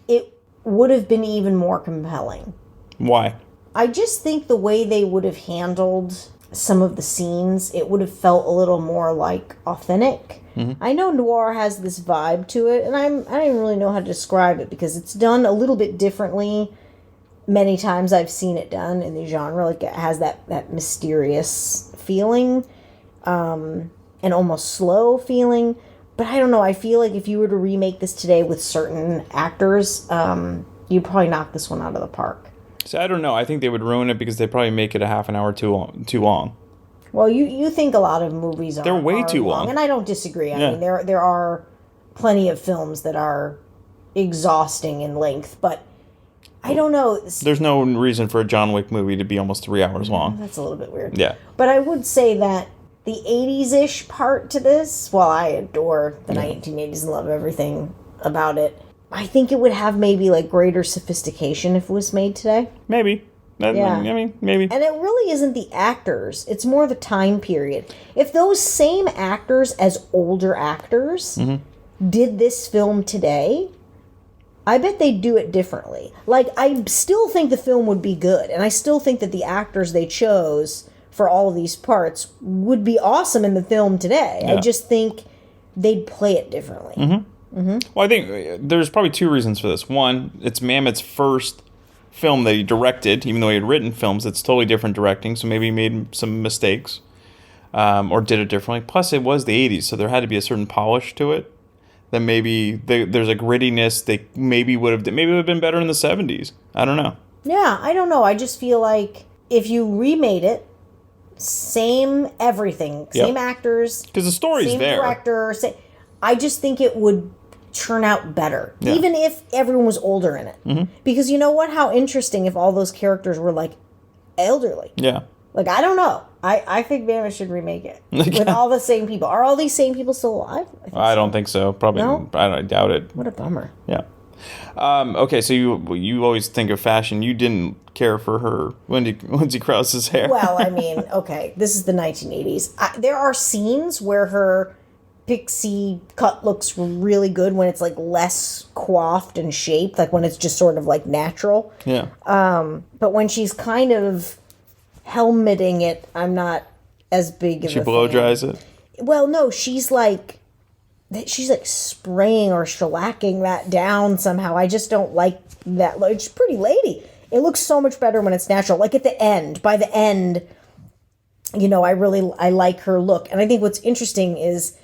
it would have been even more compelling. Why? I just think the way they would have handled some of the scenes, it would have felt a little more like authentic. Mm-hmm. I know noir has this vibe to it, and I don't even really know how to describe it because it's done a little bit differently. Many times I've seen it done in the genre, like it has that mysterious feeling, and almost slow feeling. But I don't know, I feel like if you were to remake this today with certain actors, you'd probably knock this one out of the park. So I don't know. I think they would ruin it because they probably make it a half an hour too long. Well, you think a lot of movies are way too long, and I don't disagree. I mean, there are plenty of films that are exhausting in length, but I don't know. There's no reason for a John Wick movie to be almost 3 hours long. That's a little bit weird. Yeah. But I would say that the 80s-ish part to this, while I adore the 1980s and love everything about it, I think it would have maybe like greater sophistication if it was made today. Maybe. Maybe. And it really isn't the actors. It's more the time period. If those same actors as older actors did this film today, I bet they'd do it differently. Like, I still think the film would be good. And I still think that the actors they chose for all of these parts would be awesome in the film today. Yeah. I just think they'd play it differently. Well, I think there's probably two reasons for this. One, it's Mamet's first film that he directed, even though he had written films. It's totally different directing, so maybe he made some mistakes or did it differently. Plus, it was the 80s, so there had to be a certain polish to it. That maybe there's a grittiness they maybe would have been better in the 70s. I don't know. Yeah, I don't know. I just feel like if you remade it, same everything, same actors, because the story's same there. Director, I just think it would turn out better, even if everyone was older in it. Because you know what? How interesting if all those characters were like elderly. Yeah. Like, I don't know. I think Mamet should remake it with all the same people. Are all these same people still alive? I don't think so. Probably. No? I doubt it. What a bummer. Yeah. Okay, so you always think of fashion. You didn't care for her Lindsay Crouse's hair. Well, I mean, okay, this is the 1980s. There are scenes where her pixie cut looks really good when it's like less coiffed and shaped, like when it's just sort of like natural. Yeah. But when she's kind of helmeting it, I'm not as big of a fan. She blow dries it? Well, no, she's like spraying or shellacking that down somehow. I just don't like that. It's a pretty lady. It looks so much better when it's natural. Like at the end, by the end, I like her look. And I think what's interesting is,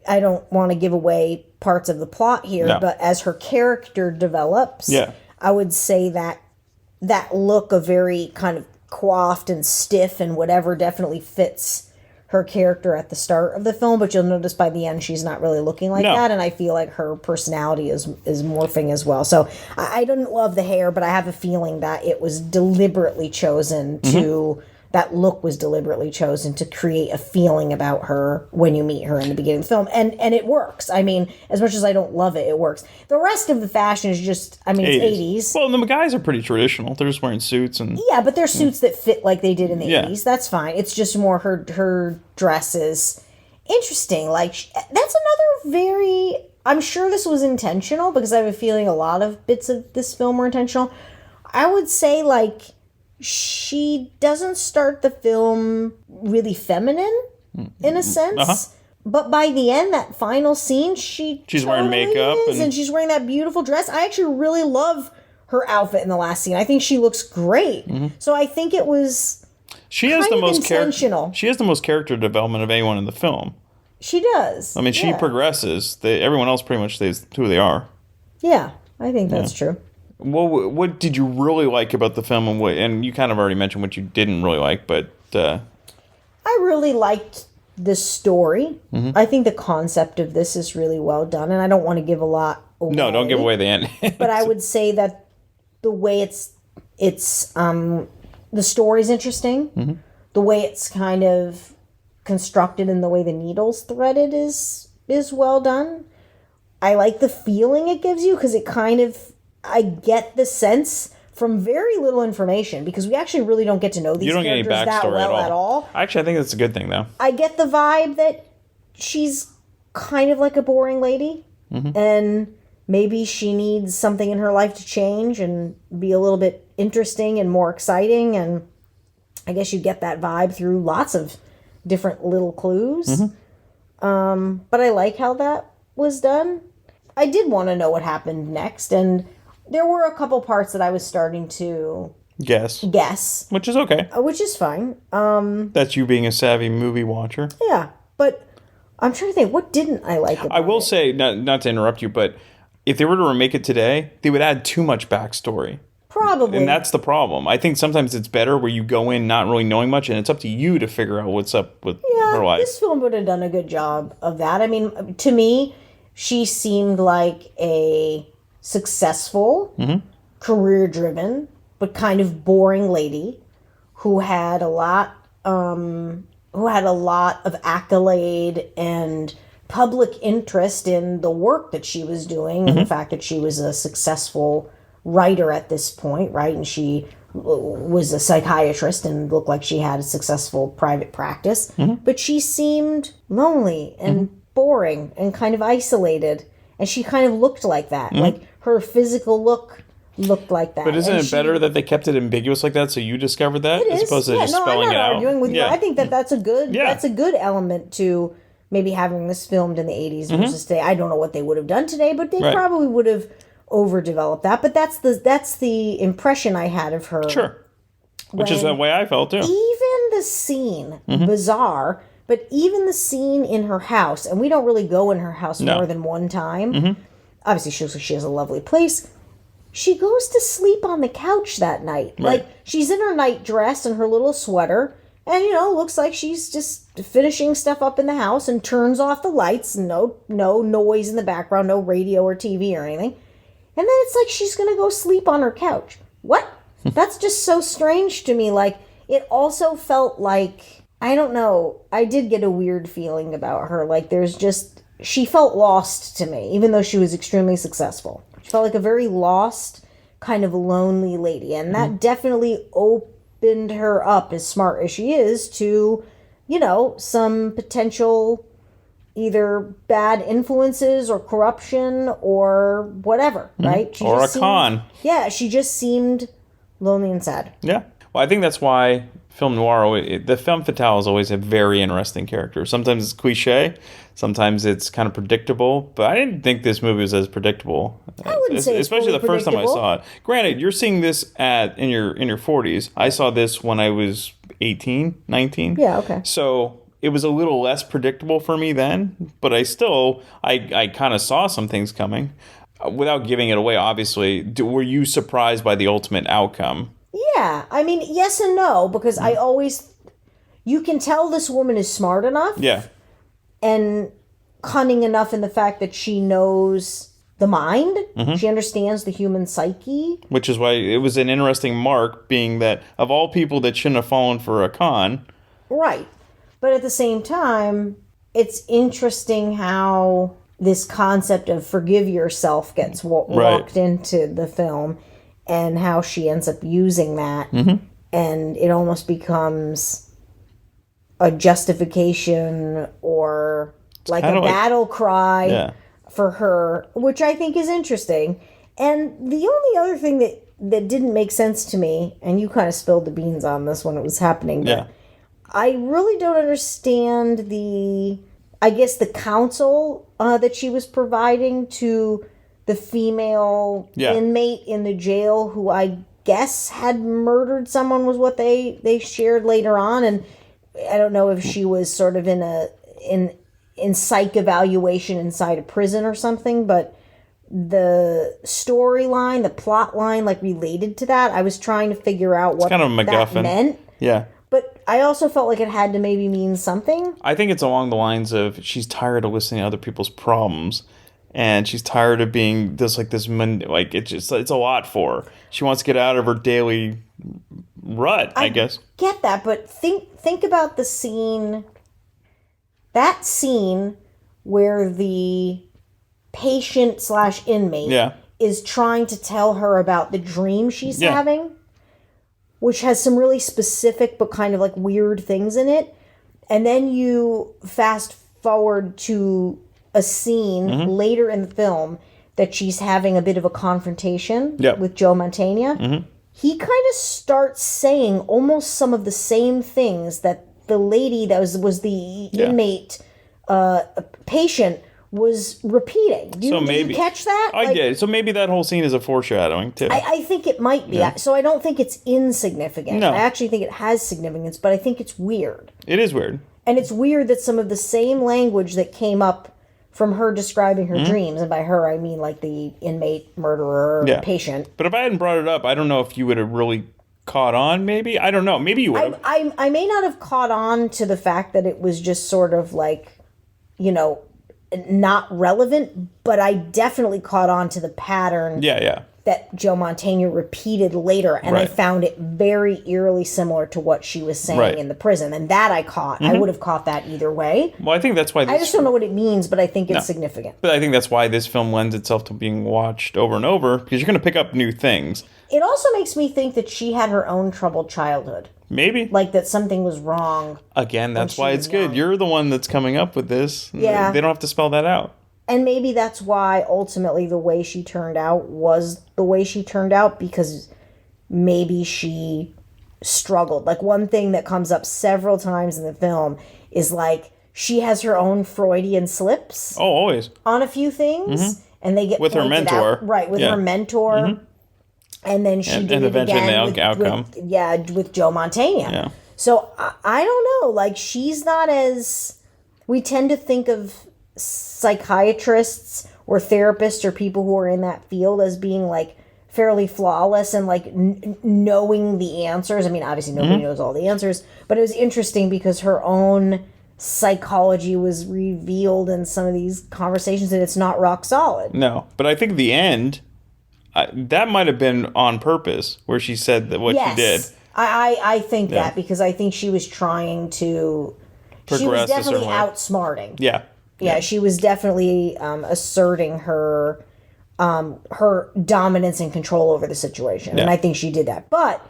I don't want to give away parts of the plot here, but as her character develops, I would say that look of very kind of coiffed and stiff and whatever definitely fits her character at the start of the film, but you'll notice by the end she's not really looking like that, and I feel like her personality is morphing as well. So I don't love the hair, but I have a feeling that it was deliberately chosen to that look was deliberately chosen to create a feeling about her when you meet her in the beginning of the film. And it works. I mean, as much as I don't love it, it works. The rest of the fashion is just, I mean, it's 80s. Well, the guys are pretty traditional. They're just wearing suits. And yeah, but they're suits that fit like they did in the 80s. That's fine. It's just more her dress is interesting. Like, that's another very, I'm sure this was intentional because I have a feeling a lot of bits of this film were intentional. I would say, like, she doesn't start the film really feminine in a sense, but by the end, that final scene, she's totally wearing makeup and she's wearing that beautiful dress. I actually really love her outfit in the last scene. I think she looks great. So I think it was she has the most intentional. She has the most character development of anyone in the film. She does. I mean, she progresses. Everyone else pretty much stays who they are. Yeah, I think that's true. Well, what did you really like about the film, and you kind of already mentioned what you didn't really like, but I really liked the story. I think the concept of this is really well done, and I don't want to give a lot away. No, don't give away the end. But I would say that the way it's the story's interesting. The way it's kind of constructed and the way the needle's threaded is well done. I like the feeling it gives you because it kind of, I get the sense from very little information because we actually really don't get to know these characters that well at all. Actually, I think that's a good thing, though. I get the vibe that she's kind of like a boring lady, and maybe she needs something in her life to change and be a little bit interesting and more exciting, and I guess you get that vibe through lots of different little clues. But I like how that was done. I did want to know what happened next, and there were a couple parts that I was starting to guess. Which is okay. Which is fine. That's you being a savvy movie watcher. Yeah, but I'm trying to think, what didn't I like about it? I will say, not to interrupt you, but if they were to remake it today, they would add too much backstory. Probably. And that's the problem. I think sometimes it's better where you go in not really knowing much, and it's up to you to figure out what's up with her life. This film would have done a good job of that. I mean, to me, she seemed like a successful, career-driven, but kind of boring lady who had a lot of accolade and public interest in the work that she was doing and the fact that she was a successful writer at this point, right? And she was a psychiatrist and looked like she had a successful private practice. But she seemed lonely and boring and kind of isolated. And she kind of looked like that. Like her physical look looked like that. But isn't it better that they kept it ambiguous like that so you discovered that? It is. As opposed to just spelling it out? I'm not arguing with you. I think that that's a good element to maybe having this filmed in the 80s versus today. I don't know what they would have done today, but they probably would have overdeveloped that. But that's the impression I had of her. Sure. Which is the way I felt too. Even the scene, bizarre, but even the scene in her house, and we don't really go in her house more than one time. Obviously, she has a lovely place. She goes to sleep on the couch that night. Like, she's in her night dress and her little sweater, and, looks like she's just finishing stuff up in the house and turns off the lights. No noise in the background, no radio or TV or anything. And then it's like she's going to go sleep on her couch. What? That's just so strange to me. Like, it also felt like, I don't know, I did get a weird feeling about her. Like, she felt lost to me, even though she was extremely successful. She felt like a very lost, kind of lonely lady. And that definitely opened her up, as smart as she is, to, some potential either bad influences or corruption or whatever, right? Or a con. Yeah, she just seemed lonely and sad. Yeah. Well, I think that's why film noir, the femme fatale is always a very interesting character. Sometimes it's cliche, sometimes it's kind of predictable, but I didn't think this movie was as predictable. I wouldn't say it's especially the first time I saw it. Granted, you're seeing this in your 40s. I saw this when I was 18, 19. Yeah, okay. So it was a little less predictable for me then, but I kind of saw some things coming. Without giving it away, obviously, were you surprised by the ultimate outcome? Yeah, I mean, yes and no, because you can tell this woman is smart enough. Yeah. And cunning enough in the fact that she knows the mind. Mm-hmm. She understands the human psyche. Which is why it was an interesting mark, being that of all people that shouldn't have fallen for a con. Right. But at the same time, it's interesting how this concept of forgive yourself gets walked into the film, and how she ends up using that. Mm-hmm. And it almost becomes a justification or like a battle cry for her, which I think is interesting. And the only other thing that didn't make sense to me, and you kind of spilled the beans on this when it was happening, but I really don't understand the counsel that she was providing to the female inmate in the jail, who I guess had murdered someone, was what they shared later on. And I don't know if she was sort of in psych evaluation inside a prison or something, but the storyline, the plot line, like related to that, I was trying to figure out what kind of a MacGuffin. That meant. Yeah. But I also felt like it had to maybe mean something. I think it's along the lines of she's tired of listening to other people's problems, and she's tired of being it's a lot for her. She wants to get out of her daily rut, I guess. Get that, but think about the scene. That scene where the patient/inmate is trying to tell her about the dream she's having, which has some really specific but kind of like weird things in it. And then you fast forward to a scene later in the film that she's having a bit of a confrontation with Joe Mantegna. Mm-hmm. He kind of starts saying almost some of the same things that the lady that was the inmate patient was repeating. Did you catch that? I did. So maybe that whole scene is a foreshadowing too. I think it might be. Yeah. So I don't think it's insignificant. No. I actually think it has significance, but I think it's weird. It is weird. And it's weird that some of the same language that came up from her describing her dreams, and by her I mean like the inmate, murderer, patient. But if I hadn't brought it up, I don't know if you would have really caught on, maybe? I don't know. Maybe you would have. I may not have caught on to the fact that it was just sort of like, not relevant, but I definitely caught on to the pattern that Joe Mantegna repeated later, and I found it very eerily similar to what she was saying in the prison, and that I caught. I would have caught that either way. Well, I think that's why I just don't know what it means, but I think it's significant. But I think that's why this film lends itself to being watched over and over, because you're going to pick up new things. It also makes me think that she had her own troubled childhood. Maybe. Like that something was wrong. Again, that's why it's good. You're the one that's coming up with this. Yeah. They don't have to spell that out. And maybe that's why ultimately the way she turned out was the way she turned out, because maybe she struggled. Like one thing that comes up several times in the film is like she has her own Freudian slips. Oh, always. On a few things. And they get with her mentor. Out, right, with her mentor. And then she did it again with Joe Mantegna. Yeah. So I don't know. Like she's not as... We tend to think of psychiatrists or therapists or people who are in that field as being like fairly flawless and like knowing the answers. I mean, obviously nobody knows all the answers, but it was interesting because her own psychology was revealed in some of these conversations, and it's not rock solid. No, but I think the end, that might have been on purpose, where she said that what she did. I think that, because I think she was trying to... Progress she was definitely a certain way. outsmarting. Yeah, she was definitely asserting her dominance and control over the situation. And I think she did that. But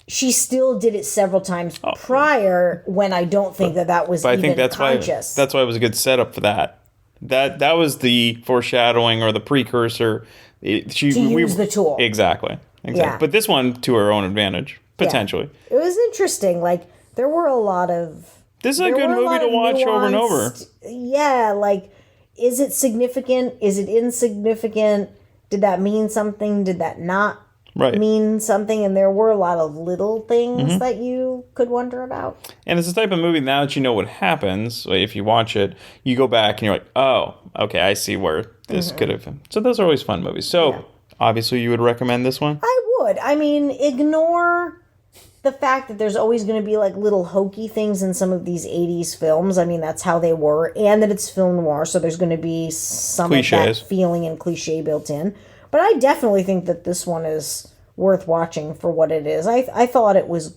she still did it several times prior, when I don't think that was even I think that's conscious. That's why it was a good setup for that. That was the foreshadowing or the precursor. Use the tool. Exactly. Yeah. But this one to her own advantage, potentially. Yeah. It was interesting. Like, there were a lot of... This is a good movie to watch over and over. Yeah, like, is it significant? Is it insignificant? Did that mean something? Did that not? mean something, and there were a lot of little things that you could wonder about. And it's the type of movie, now that you know what happens, if you watch it, you go back and you're like, oh, okay, I see where this could have been. So those are always fun movies. So, obviously, you would recommend this one? I would. I mean, ignore the fact that there's always going to be like little hokey things in some of these 80s films. I mean, that's how they were. And that it's film noir, so there's going to be some cliches. Of that feeling and cliche built in. But I definitely think that this one is worth watching for what it is. I thought it was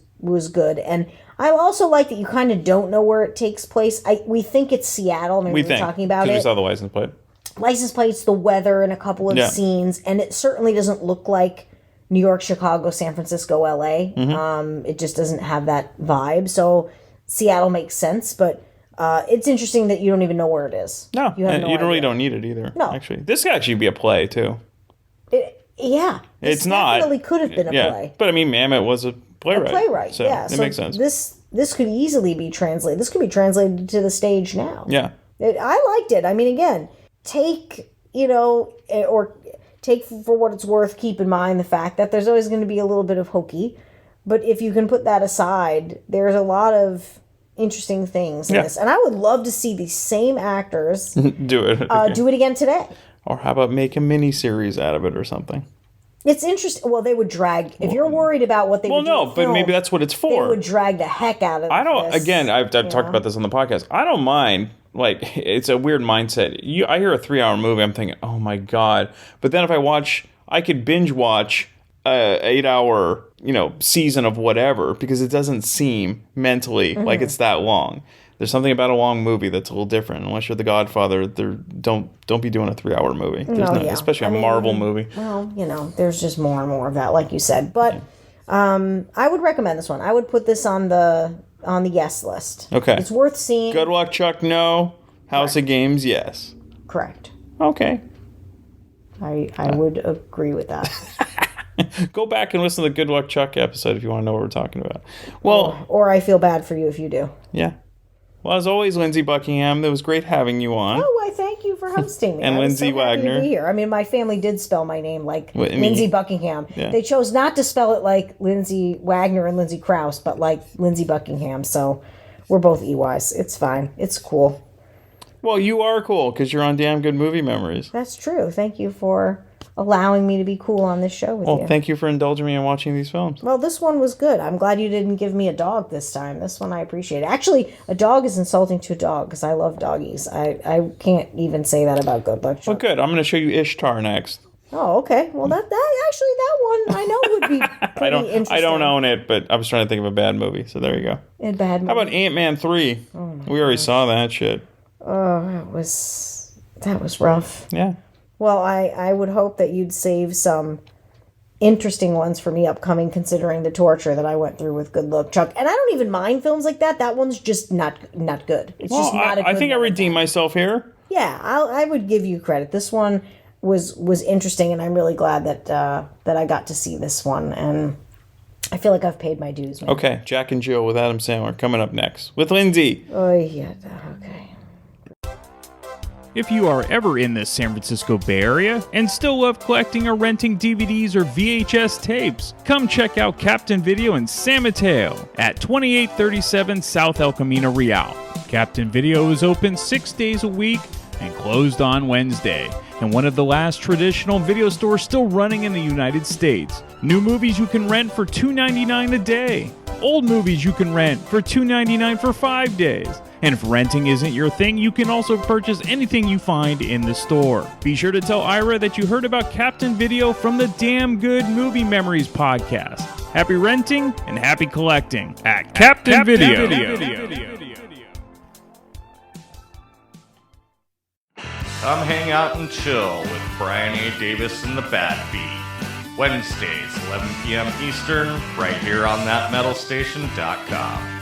good. And I also like that you kind of don't know where it takes place. We think it's Seattle. Maybe we're talking about it. We saw the license plate. License plates, the weather in a couple of scenes. And it certainly doesn't look like New York, Chicago, San Francisco, LA. It just doesn't have that vibe. So Seattle makes sense, but it's interesting that you don't even know where it is. No, you really don't need it either. No. Actually, this could actually be a play, too. It's not. Definitely could have been a play. But I mean, Mamet was a playwright. So it makes sense. This could easily be translated. This could be translated to the stage now. Yeah. I liked it. I mean, again, take for what it's worth, keep in mind the fact that there's always going to be a little bit of hokey. But if you can put that aside, there's a lot of interesting things in this. And I would love to see these same actors do it again today. Or how about make a mini-series out of it or something? It's interesting. Well, they would drag... If you're worried about what they would do... Well, no, but maybe that's what it's for. They would drag the heck out of this. Again, I've talked about this on the podcast. I don't mind. Like, it's a weird mindset. I hear a 3-hour movie, I'm thinking, oh my God. But then if I could binge watch a 8-hour, season of whatever, because it doesn't seem mentally like it's that long. There's something about a long movie that's a little different. Unless you're The Godfather, don't be doing a 3-hour movie. Especially a Marvel movie. Well, there's just more and more of that, like you said. But I would recommend this one. I would put this on the yes list. Okay. It's worth seeing. Good Luck Chuck, no. House of Games, yes. Correct. Okay. I would agree with that. Go back and listen to the Good Luck Chuck episode if you want to know what we're talking about. Well, or I feel bad for you if you do. Yeah. Well, as always, Lindsay Buckingham, it was great having you on. Oh, I thank you for hosting me. And Lindsay Wagner. To be here. I mean, my family did spell my name like me. Lindsay Buckingham. Yeah. They chose not to spell it like Lindsay Wagner and Lindsay Crouse, but like Lindsay Buckingham. So we're both EYs. It's fine. It's cool. Well, you are cool because you're on Damn Good Movie Memories. That's true. Thank you for allowing me to be cool on this show with you. Well, thank you for indulging me in watching these films. Well, this one was good. I'm glad you didn't give me a dog this time. This one I appreciate. Actually, a dog is insulting to a dog because I love doggies. I can't even say that about Good Luck Chuck. Well, good. I'm going to show you Ishtar next. Oh, okay. Well, that one I know would be pretty interesting. I don't own it, but I was trying to think of a bad movie, so there you go. A bad movie. How about Ant-Man 3? We already saw that shit. Oh, that was rough. Yeah. Well, I would hope that you'd save some interesting ones for me upcoming, considering the torture that I went through with Good Luck Chuck. And I don't even mind films like that. That one's just not good. It's just not a good I think I redeemed myself here. Yeah, I would give you credit. This one was interesting, and I'm really glad that I got to see this one. And I feel like I've paid my dues. Man. Okay, Jack and Jill with Adam Sandler coming up next with Lindsay. Oh, yeah. Okay. If you are ever in the San Francisco Bay Area and still love collecting or renting DVDs or VHS tapes, come check out Captain Video in San Mateo at 2837 South El Camino Real. Captain Video is open 6 days a week and closed on Wednesday, and one of the last traditional video stores still running in the United States. New movies you can rent for $2.99 a day. Old movies you can rent for $2.99 for 5 days. And if renting isn't your thing, you can also purchase anything you find in the store. Be sure to tell Ira that you heard about Captain Video from the Damn Good Movie Memories podcast. Happy renting and happy collecting at Captain Video. Come hang out and chill with Brian A. Davis and the Bad Beat. Wednesdays, 11 p.m. Eastern, right here on thatmetalstation.com.